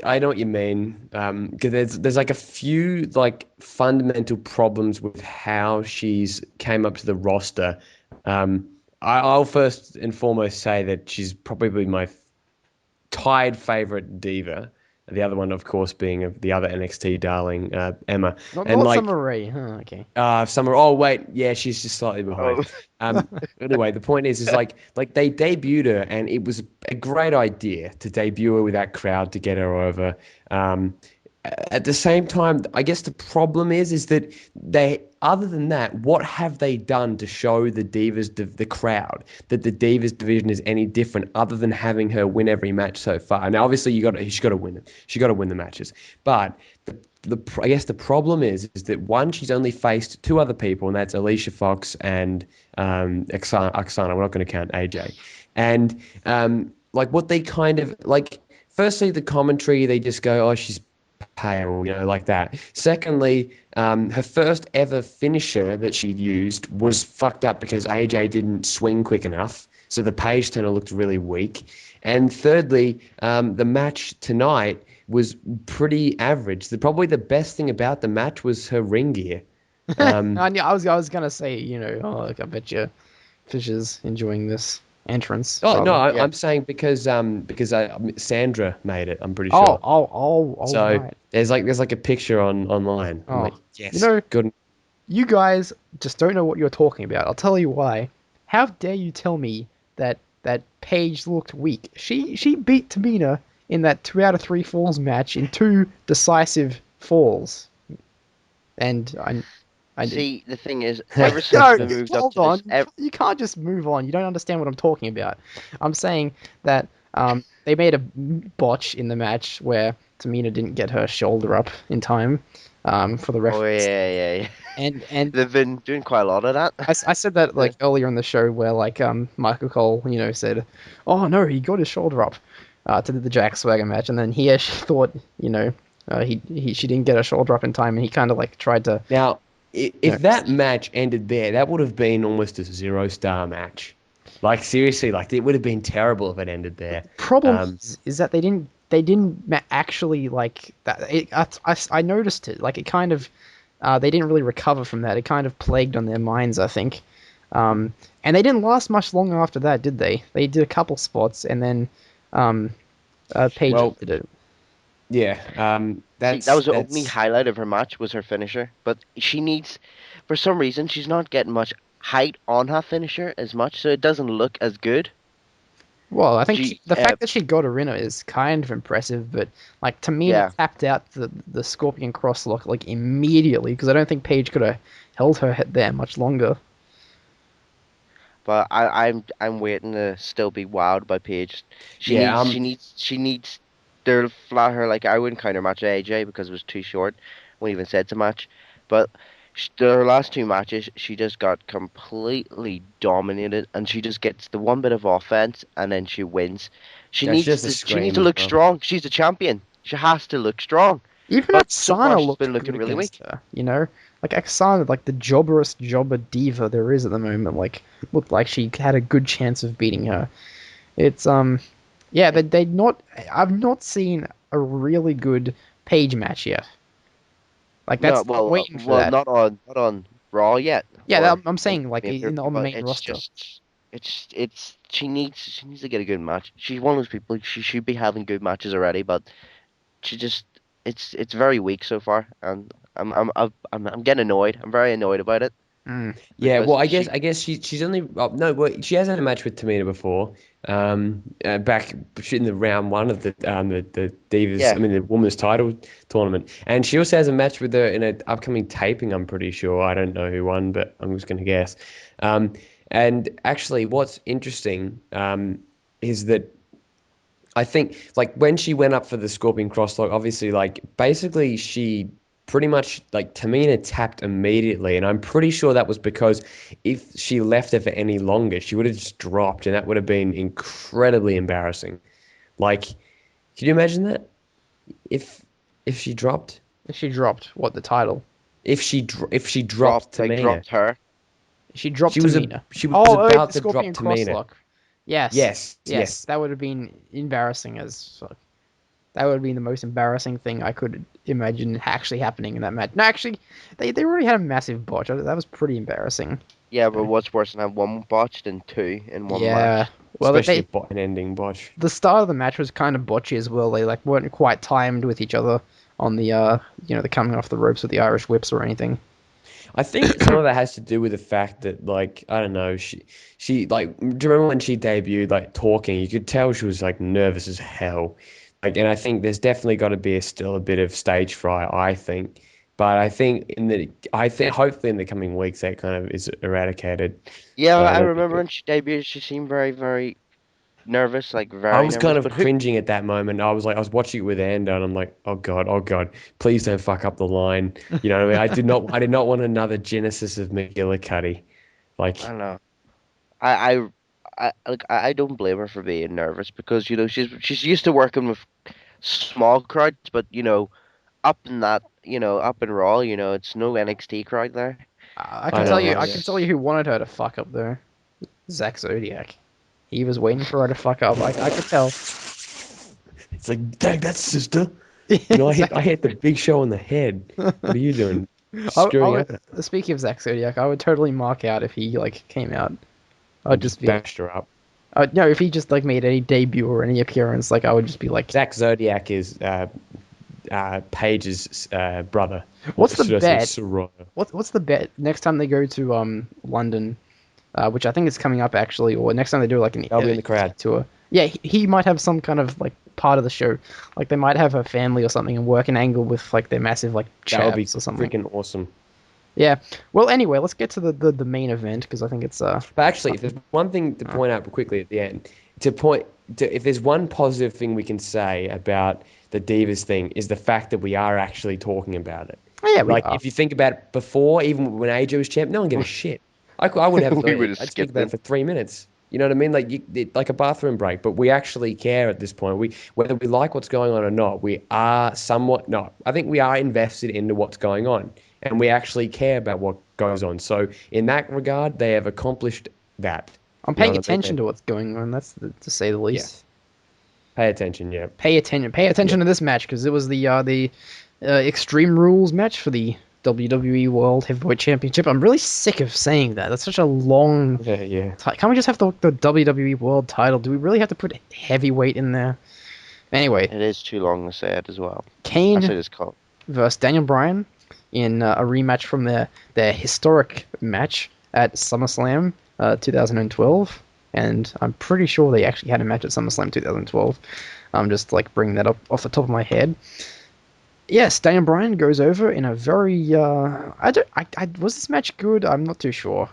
I know what you mean. Because there's like a few like fundamental problems with how she's came up to the roster. I'll first and foremost say that she's probably my tied favorite diva. The other one, of course, being the other NXT darling, Emma. Not Summer Rae, huh? Okay. Summer. Oh wait, yeah, she's just slightly behind. Anyway, the point is like they debuted her, and it was a great idea to debut her with that crowd to get her over. at the same time, I guess the problem is that they, other than that, what have they done to show the Divas, the crowd, that the Divas division is any different other than having her win every match so far? Now, obviously, she's got to win it. She got to win the matches. But I guess the problem is that one, she's only faced two other people, and that's Alicia Fox and Oksana. We're not going to count AJ. And like what they kind of like. Firstly, the commentary, they just go, "Oh, she's pale," like that. Secondly, her first ever finisher that she'd used was fucked up because AJ didn't swing quick enough, so the Paige turner looked really weak. And thirdly, the match tonight was pretty average. Probably the best thing about the match was her ring gear. I was gonna say, like, I bet you Fisher's enjoying this entrance. Oh no, rather. I'm saying because Sandra made it. I'm pretty sure. So right. there's like a picture online. I'm like, yes, good. You guys just don't know what you're talking about. I'll tell you why. How dare you tell me that Paige looked weak? She beat Tamina in that 2 out of 3 falls match in 2 decisive falls, and I See, the thing is, ever since we moved up to this, you can't just move on. You don't understand what I'm talking about. I'm saying that they made a botch in the match where Tamina didn't get her shoulder up in time for the reference. Oh yeah. And They've been doing quite a lot of that. I said that like earlier in the show where like Michael Cole said, "Oh no, he got his shoulder up to the Jack Swagger match," and then he actually thought she didn't get her shoulder up in time, and he kind of like tried to Now, if that match ended there, that would have been almost a 0-star match. Like seriously, like it would have been terrible if it ended there. Problem is that they didn't actually like that. I noticed it. Like it kind of they didn't really recover from that. It kind of plagued on their minds, I think. And they didn't last much longer after that, did they? They did a couple spots, and then Paige did it. Yeah, that was the only highlight of her match was her finisher. But she needs, for some reason, she's not getting much height on her finisher as much, so it doesn't look as good. Well, I think the fact that she got a winner is kind of impressive, but like Tamina tapped out the Scorpion Crosslock like immediately because I don't think Paige could have held her head there much longer. But I'm waiting to still be wowed by Paige. She needs to flat her. Like I wouldn't counter match AJ because it was too short. Wouldn't even said to match, but her last 2 matches, she just got completely dominated, and she just gets the one bit of offense, and then she wins. She needs to look strong. She's a champion. She has to look strong. Even Oksana looked been looking really weak. Her, like Oksana, like the jobberest jobber diva there is at the moment, like looked like she had a good chance of beating her. It's they not. I've not seen a really good Paige match yet. Like that's waiting for that. Not on Raw yet. Yeah, I'm saying like on the main roster. She needs to get a good match. She's one of those people. She should be having good matches already, but it's very weak so far, and I'm getting annoyed. I'm very annoyed about it. Yeah, well, I guess she's only she has had a match with Tamina before, back in the round 1 of the Divas, I mean the women's title tournament, and she also has a match with her in an upcoming taping. I'm pretty sure. I don't know who won, but I'm just going to guess. And actually, what's interesting is that I think like when she went up for the Scorpion Crosslock, obviously like basically she pretty much like Tamina tapped immediately, and I'm pretty sure that was because if she left her for any longer, she would have just dropped, and that would have been incredibly embarrassing. Like, can you imagine that? If she dropped? If she dropped what, the title? If she dropped Tamina. Like dropped her. She dropped Tamina. She was about to drop Tamina. Crosslock. Yes. That would have been embarrassing as fuck. That would have been the most embarrassing thing I could imagine actually happening in that match. No, actually, they already had a massive botch. That was pretty embarrassing. Yeah, but what's worse than having 1 botch than 2 in one match? Yeah, well, especially an ending botch. The start of the match was kind of botchy as well. They like weren't quite timed with each other on the the coming off the ropes with the Irish whips or anything. I think some of it has to do with the fact that, like, I don't know, she like, do you remember when she debuted, like, talking? You could tell she was, like, nervous as hell. Like, and I think there's definitely got to be still a bit of stage fright, I think. But I think hopefully in the coming weeks that kind of is eradicated. Yeah, I That'd be remember good. when she debuted, she seemed very, very nervous, like I very was kind nervous. of But who? cringing at that moment. I was watching it with Ando, and I'm like, oh God, please don't fuck up the line. You know what I mean? I did not want another Genesis of McGillicuddy. Like, I don't know. I don't blame her for being nervous because she's used to working with small crowds, but up in that up in Raw, it's no NXT crowd there. I I can So tell know, you, I yeah. can tell you who wanted her to fuck up though. Zack Zodiac. He was waiting for her to fuck up. I could tell. It's like, dang, that's sister. I Exactly. hit the big show on the head. What are you doing? I Screwing would, up. speaking of Zack Zodiac, I would totally mark out if he like came out. I'd And just just be like, bashed her up. no, if he just like made any debut or any appearance, like I would just be like, Zack Zodiac is Paige's brother. Or what's the should I say bet? Soraya? What's the bet next time they go to London, which I think is coming up actually, or next time they do like an They'll be in the crowd. tour. Yeah, he might have some kind of like part of the show. Like they might have a family or something and work an angle with like their massive like That would be chaps or something. freaking awesome. Yeah. Well, anyway, let's get to the main event because I think it's But actually, if there's one thing to point out quickly at the end, if there's one positive thing we can say about the Divas thing is the fact that we are actually talking about it. oh, yeah, we Like, are. if you think about it before, even when AJ was champ, no one gave a shit. I would have, We would have I'd speak skipped about it it. for 3 minutes. You know what I mean? Like a bathroom break. But we actually care at this point. Whether we like what's going on or not, we are somewhat not. I think we are invested into what's going on, and we actually care about what goes on. So in that regard, they have accomplished that. I'm You know paying what I mean? attention to what's going on. That's to say the least. Pay attention, yeah. Pay attention to this match because it was the Extreme Rules match for the WWE World Heavyweight Championship. I'm really sick of saying that. That's such a long. Yeah. Can't we just have the WWE World title? Do we really have to put heavyweight in there? Anyway, It is too long to say it as well. I Kane say this call. versus Daniel Bryan in a rematch from their historic match at SummerSlam 2012. And I'm pretty sure they actually had a match at SummerSlam 2012. I'm just like bringing that up off the top of my head. Yes, Daniel Bryan goes over in a very was this match good? I'm not too sure.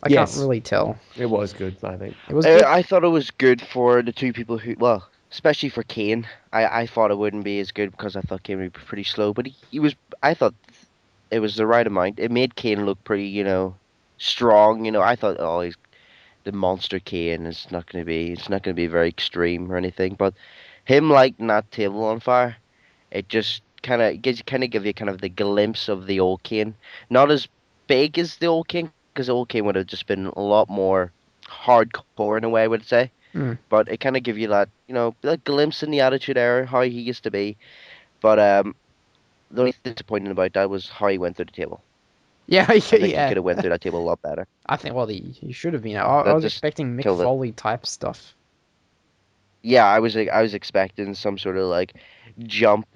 I Yes. can't really tell. It was good, I think. It was good. I thought it was good for the two people well, especially for Kane. I thought it wouldn't be as good because I thought Kane would be pretty slow, but he was. I thought it was the right amount. It made Kane look pretty, strong. I thought, oh, he's the monster Kane. It's not going to be very extreme or anything. But him lighting that table on fire, it just give you kind of the glimpse of the old Kane. Not as big as the old Kane, because the old Kane would have just been a lot more hardcore in a way, I would say. Mm. But it kind of give you that glimpse in the Attitude Era, how he used to be. But the only disappointing about that was how he went through the table. Yeah, I think he yeah. could have went through that table a lot better. I think he should have been. I That was just expecting Mick killed it. Foley type stuff. Yeah, I was expecting some sort of jump.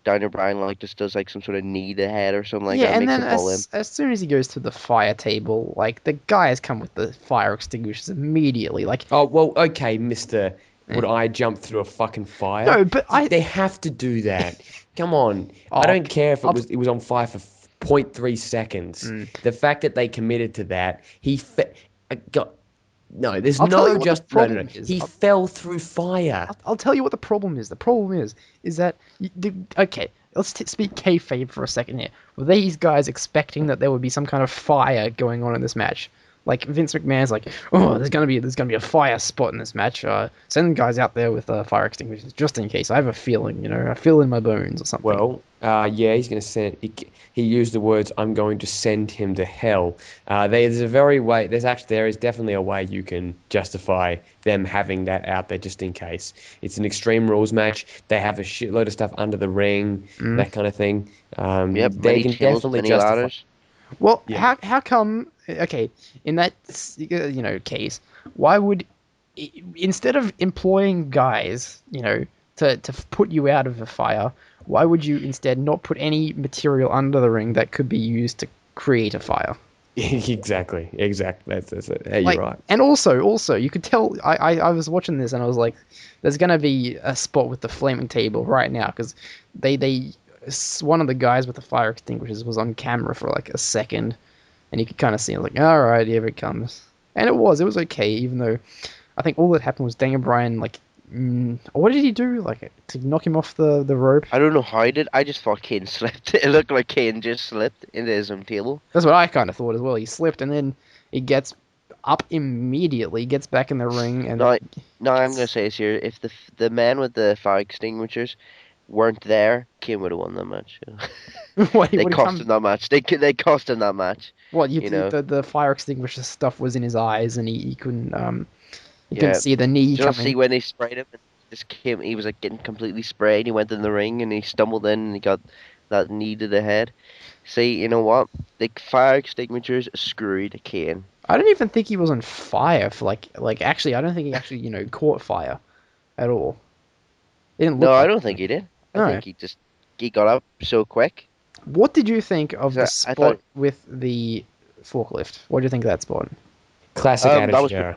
Daniel Bryan just does some sort of knee to the head or something like Yeah, that. and Makes then him fall in. as soon as he goes to the fire table, like the guy has come with the fire extinguishers immediately. Like, Oh, well, okay, Mr. Would I jump through a fucking fire? No, but They have to do that. Come on. Oh, I don't care if I've- it was on fire for 0.3 seconds. The fact that they committed to that, no, there's I'll tell no you what the just problem is. He fell through fire. I'll tell you what the problem is. The problem is that okay. Let's speak kayfabe for a second here. Were these guys expecting that there would be some kind of fire going on in this match? Like Vince McMahon's like, oh, there's gonna be a fire spot in this match. Send guys out there with fire extinguishers just in case. I have a feeling, I feel in my bones or something. Well, yeah, he's going to send. He used the words, "I'm going to send him to hell." There is definitely a way you can justify them having that out there just in case. It's an Extreme Rules match. They have a shitload of stuff under the ring, that kind of thing. Yep, they many can tables, definitely many justify. ladders. Well, Yeah. how come? Okay, in that case, why would instead of employing guys, to put you out of a fire, why would you instead not put any material under the ring that could be used to create a fire? Exactly. That's it. Yeah, Like, you're right. and also, you could tell. I was watching this and I was like, "There's gonna be a spot with the flaming table right now," because one of the guys with the fire extinguishers was on camera for like a second, and you could kind of see. I was like, "All right, here it comes," and it was okay, even though I think all that happened was Daniel Bryan like, what did he do? Like to knock him off the rope? I don't know how he did. I just thought Kane slipped. It looked like Kane just slipped into his own table. That's what I kind of thought as well. He slipped and then he gets up immediately, gets back in the ring, and Now I'm gonna say this here: if the men with the fire extinguishers weren't there, Kane would have won that match. what They would cost him that match. They cost him that match. What You know. the fire extinguisher stuff was in his eyes, and he couldn't he Yeah. couldn't see the knee Just coming. see when they sprayed him, and just came. He was like getting completely sprayed. He went in the ring and he stumbled in and he got that knee to the head. See, you know what? The fire extinguishers screwed Kane. I don't even think he was on fire for like actually I don't think he actually caught fire at all. It didn't look No, I like don't it. think he did. No. I think he got up so quick. What did you think of the I spot thought- with the forklift? What do you think of that spot? Classic that was- Attitude Era.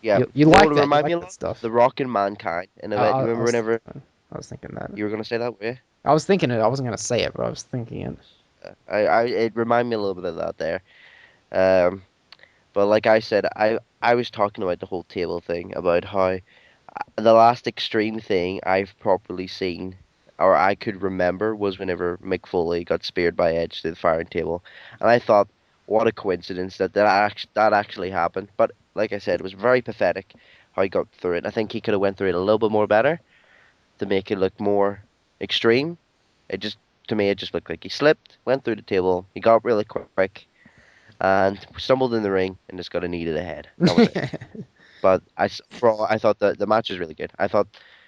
Yeah, You like know what it that? You reminded like me that of? stuff? The Rock and Mankind. And I remember was- whenever I was thinking that. you were gonna say that way? I was thinking it. I wasn't gonna say it, but I was thinking it. It reminded me a little bit of that there. But like I said, I was talking about the whole table thing, about how the last extreme thing I've properly seen, or I could remember, was whenever Mick Foley got speared by Edge to the firing table, and I thought, what a coincidence that actually happened. But like I said, it was very pathetic how he got through it. I think he could have went through it a little bit more better to make it look more extreme. To me, it just looked like he slipped, went through the table, he got up really quick, and stumbled in the ring and just got a knee to the head. That was it. But I thought the match was really good. I thought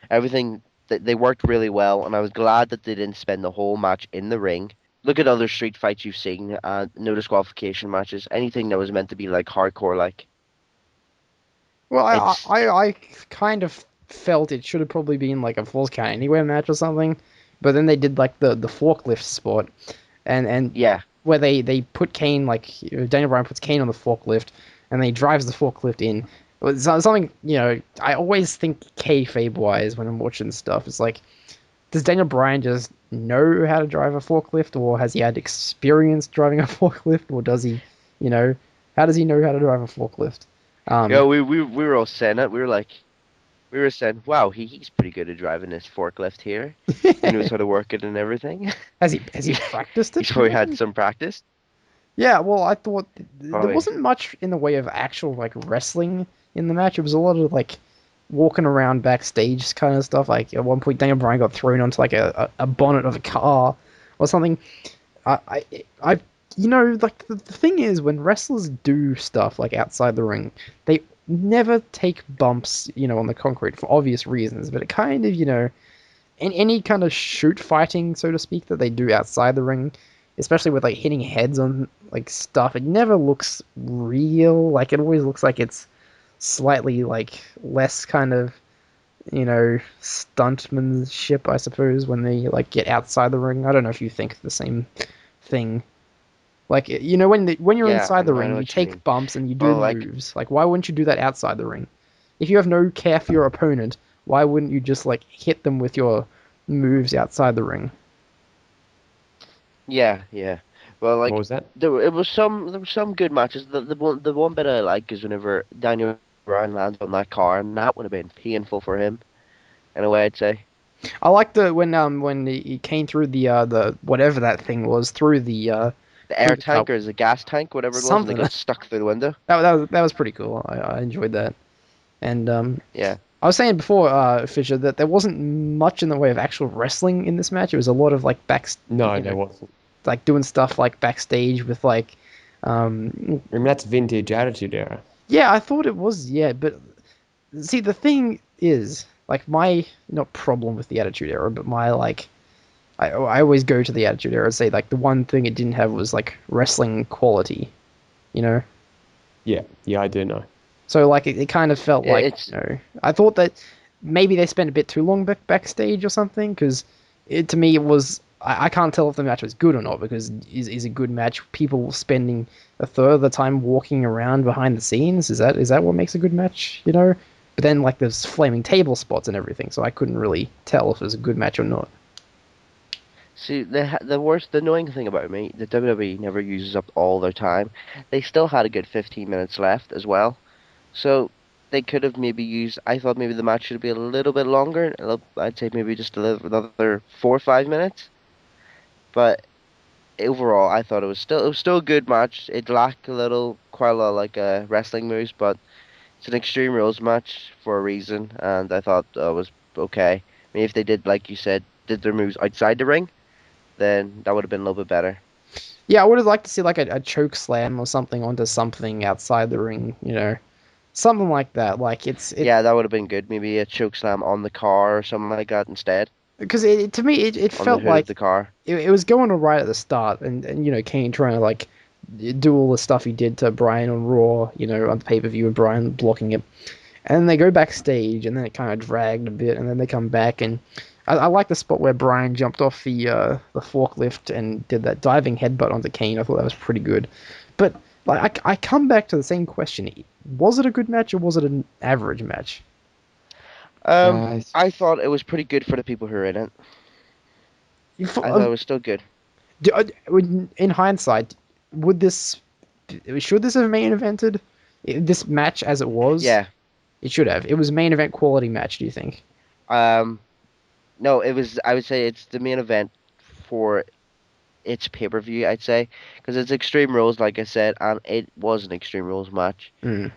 everything they worked really well, and I was glad that they didn't spend the whole match in the ring. Look at other street fights you've seen, no disqualification matches, anything that was meant to be like hardcore, like. Well, It's- I kind of felt it should have probably been like a Falls Count Anywhere match or something, but then they did like the forklift spot, and Yeah, where they put Kane, like Daniel Bryan puts Kane on the forklift, and then he drives the forklift in. It was something, I always think kayfabe wise when I'm watching stuff. It's like, does Daniel Bryan just know how to drive a forklift, or has he had experience driving a forklift, or does he, how does he know how to drive a forklift? we were all saying it. We were saying, wow, he's pretty good at driving this forklift here. He knows how to work it and everything. Has he practiced it? He's probably had some practice. Yeah, well, I thought there Probably. wasn't much in the way of actual like wrestling in the match. It was a lot of like walking around backstage kind of stuff. Like at one point, Daniel Bryan got thrown onto like a bonnet of a car or something. Like the thing is, when wrestlers do stuff like outside the ring, they never take bumps, on the concrete for obvious reasons. But it kind of, in any kind of shoot fighting, so to speak, that they do outside the ring, especially with like hitting heads on like stuff, it never looks real. Like it always looks like it's slightly like less kind of stuntmanship, I suppose, when they like get outside the ring. I don't know if you think the same thing. Like when you're Yeah, inside the I know ring, you what you take mean. bumps and you do Well, like- moves. Like why wouldn't you do that outside the ring? If you have no care for your opponent, why wouldn't you just like hit them with your moves outside the ring? Yeah. Well, like What was that? there were some good matches. The one bit I like is whenever Daniel Bryan lands on that car, and that would have been painful for him, in a way, I'd say. I like when he came through the whatever that thing was through the The air Through the tank cup. or the gas tank, whatever it was, and Something. they got stuck through the window. that was pretty cool. I enjoyed that. And Yeah. I was saying before, Fisher, that there wasn't much in the way of actual wrestling in this match. It was a lot of like No, there wasn't. like doing stuff like backstage with like I mean, that's vintage Attitude Era. yeah, I thought it was, yeah, but see the thing is, like my not problem with the Attitude Era, but my like I always go to the Attitude Era and say like the one thing it didn't have was like wrestling quality, Yeah, I do know. So like it kind of felt Yeah, like it's- I thought that maybe they spent a bit too long backstage or something, because to me it was I can't tell if the match was good or not, because is a good match people spending a third of the time walking around behind the scenes? Is that what makes a good match? You know, but then like there's flaming table spots and everything, so I couldn't really tell if it was a good match or not. See, the annoying thing about me, the WWE never uses up all their time. They still had a good 15 minutes left as well, so they could have maybe used. I thought maybe the match should be a little bit longer. I'd say maybe just another 4 or 5 minutes. But overall, I thought it was still a good match. It lacked quite a lot of like wrestling moves, but it's an Extreme Rules match for a reason, and I thought it was okay. I mean, if they did, like you said, did their moves outside the ring, then that would have been a little bit better. Yeah, I would have liked to see like a choke slam or something onto something outside the ring, you know, something like that. Like Yeah, that would have been good. Maybe a choke slam on the car or something like that instead. because to me it On the felt hood like of the car. it was going all right at the start, and you know, Kane trying to like do all the stuff he did to Bryan on Raw, you know, on the pay-per-view, and Bryan blocking it. And then they go backstage, and then it kind of dragged a bit, and then they come back, and I like the spot where Bryan jumped off the forklift and did that diving headbutt onto Kane. I thought that was pretty good. But like I come back to the same question: was it a good match or was it an average match? I thought it was pretty good for the people who were in it. I thought it was still good. In hindsight, should this have main evented this match as it was? Yeah. It should have. It was main event quality match. Do you think? No, it was. I would say it's the main event for its pay-per-view. I'd say because it's Extreme Rules, like I said, and it was an Extreme Rules match. Mm.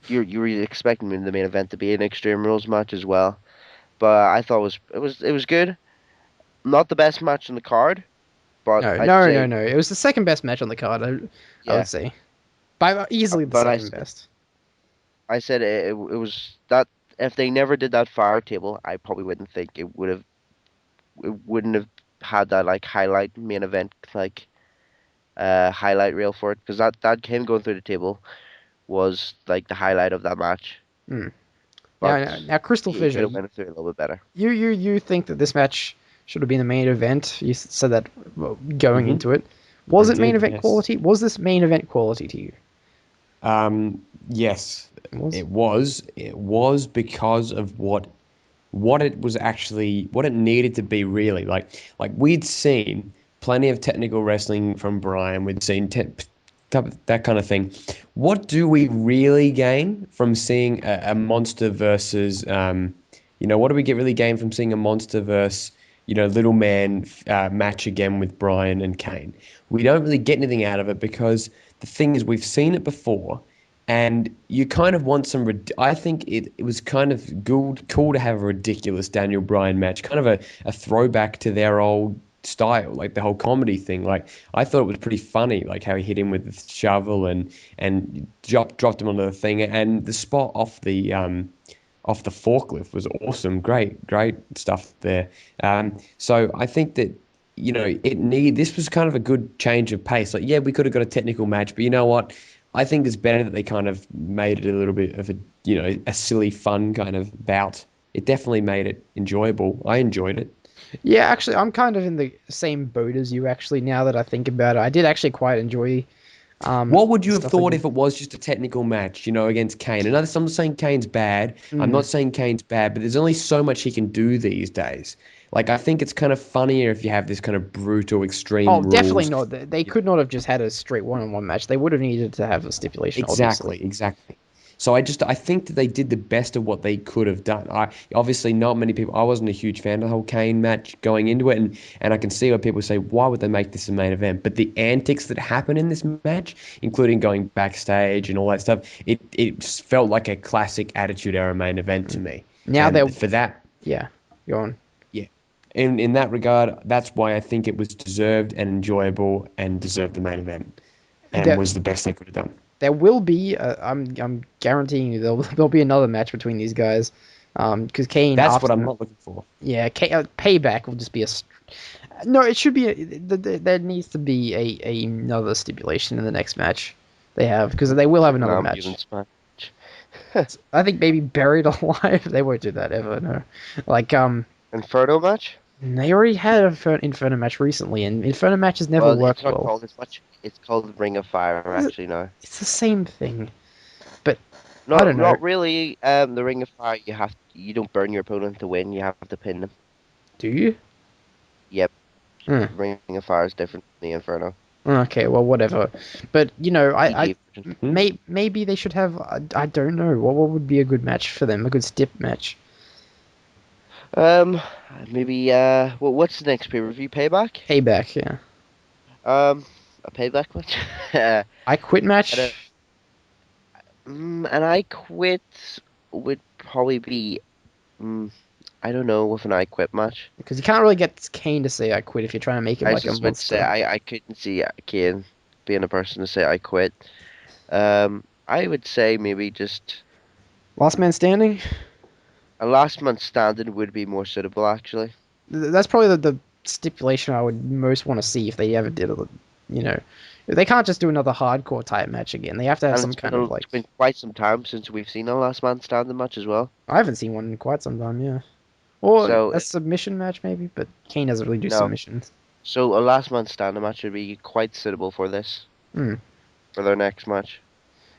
You were expecting the main event to be an Extreme Rules match as well, but I thought it was good. Not the best match on the card, but No. It was the second best match on the card. I would say, by easily the But second best. I said it was that if they never did that fire table, I probably wouldn't think it wouldn't have had that like highlight main event like highlight reel for it, because that him going through the table was like the highlight of that match. Mm. But Now Crystal he could Fissure, have went through it a little bit better. you think that this match should have been the main event? You said that going into it. Was it main event quality? Was this main event quality to you? Yes, It was? It was because of what it was actually, what it needed to be really. Like we'd seen plenty of technical wrestling from Bryan. We'd seen that kind of thing. What do we really gain from seeing a monster versus, what do we really gain from seeing a monster versus, little man match again with Bryan and Kane? We don't really get anything out of it, because the thing is, we've seen it before, and you kind of want some. I think it was kind of cool to have a ridiculous Daniel Bryan match, kind of a throwback to their old style, like the whole comedy thing. Like, I thought it was pretty funny, like how he hit him with the shovel and dropped him onto the thing, and the spot off the forklift was awesome. Great stuff there. So I think that, this was kind of a good change of pace. Like, yeah, we could have got a technical match, but you know what? I think it's better that they kind of made it a little bit of a silly, fun kind of bout. It definitely made it enjoyable. I enjoyed it. Yeah, actually, I'm kind of in the same boat as you, actually, now that I think about it. I did actually quite enjoy. What would you have thought if it was just a technical match, against Kane? And I'm not saying Kane's bad. I'm not saying Kane's bad, but there's only so much he can do these days. Like, I think it's kind of funnier if you have this kind of brutal, extreme rules. Definitely not. They could not have just had a straight one-on-one match. They would have needed to have a stipulation, Exactly. So I think that they did the best of what they could have done. Obviously, not many people. I wasn't a huge fan of the whole Kane match going into it, and I can see why people say, why would they make this a main event? But the antics that happen in this match, including going backstage and all that stuff, it felt like a classic Attitude Era main event to me. Now for that, yeah, go on. Yeah, in that regard, that's why I think it was deserved and enjoyable and deserved the main event, and was the best they could have done. There will be, I'm guaranteeing you, there'll be another match between these guys, because Kane. That's what I'm not looking for. Yeah, Payback will just be no. It should be there needs to be another stipulation in the next match they have, because they will have another match. I think maybe Buried Alive. They won't do that ever. No, like Inferno match. They already had an Inferno match recently, and Inferno matches never Well, work it's not well. called as much. It's called Ring of Fire actually now. It's the same thing, but I Not don't know. not really. The Ring of Fire, you don't burn your opponent to win. You have to pin them. Do you? Yep. Hmm. Ring of Fire is different from the Inferno. Okay, well, whatever. But I PG. maybe they should have. I don't know. What would be a good match for them? A good stip match. Um, maybe. What's the next pay-per-view? Payback. Payback, yeah. A payback match. I quit I don't- match. and I quit would probably be. I don't know with an I quit match. Because you can't really get Kane to say I quit if you're trying to make him I like a just would say monster. I couldn't see Kane being a person to say I quit. I would say maybe just Last man standing. a last man standing would be more suitable actually. That's probably the stipulation I would most want to see if they ever did it. You know, they can't just do another hardcore type match again. They have to have And some it's kind of like. it's been quite some time since we've seen a last man standing match as well. I haven't seen one in quite some time. Yeah. Or So a submission match maybe, but Kane doesn't really do no. submissions. So a last man standing match would be quite suitable for this. Hmm. For their next match.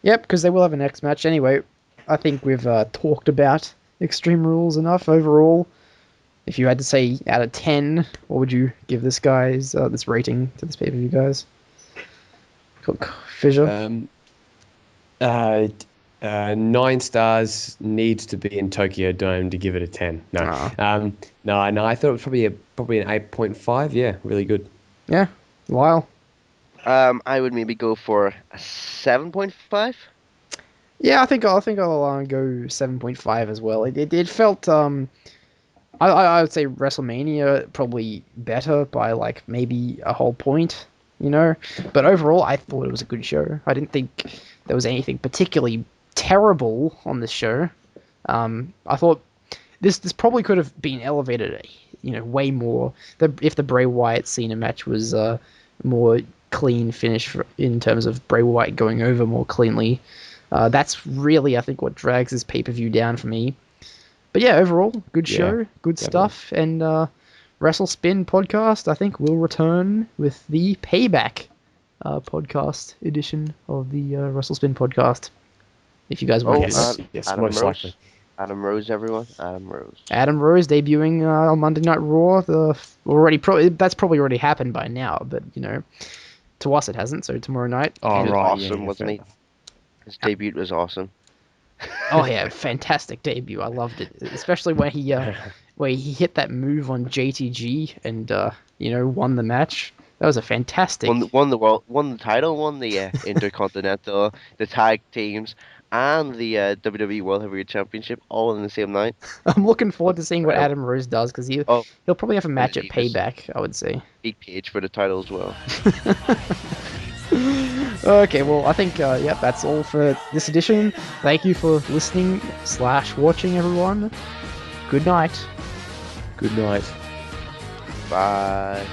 Yep, because they will have a next match anyway. I think we've talked about Extreme Rules enough overall. If you had to say out of 10, what would you give this guy's this rating to this pay-per-view, guys? Fissure? 9 stars, needs to be in Tokyo Dome to give it a 10. No. No, I thought it was probably an 8.5. Yeah, really good. Yeah, Lyle? I would maybe go for a 7.5. Yeah, I think I'll go 7.5 as well. It felt I would say WrestleMania probably better by like maybe a whole point, But overall, I thought it was a good show. I didn't think there was anything particularly terrible on this show. I thought this probably could have been elevated, way more. If the Bray Wyatt Cena match was more clean finish in terms of Bray Wyatt going over more cleanly. That's really, I think, what drags this pay-per-view down for me. But yeah, overall, good show, good stuff, and WrestleSpin podcast, I think, will return with the Payback podcast edition of the WrestleSpin podcast. If you guys want to yes, Adam most Rose. likely. Adam Rose, everyone. Adam Rose. Adam Rose debuting on Monday Night Raw. That's probably already happened by now, but to us it hasn't. So tomorrow night. Oh, He was right, awesome, yeah, wasn't he? His debut was awesome. Oh yeah, fantastic debut. I loved it, especially when he hit that move on JTG and won the match. That was a fantastic. Won the title, won the Intercontinental, the tag teams, and the WWE World Heavyweight Championship all in the same night. I'm looking forward to seeing what Adam Rose does because he'll probably have a match at Divas. Payback, I would say. Beat Paige for the title as well. Okay, well, I think, that's all for this edition. Thank you for listening / watching, everyone. Good night. Good night. Bye.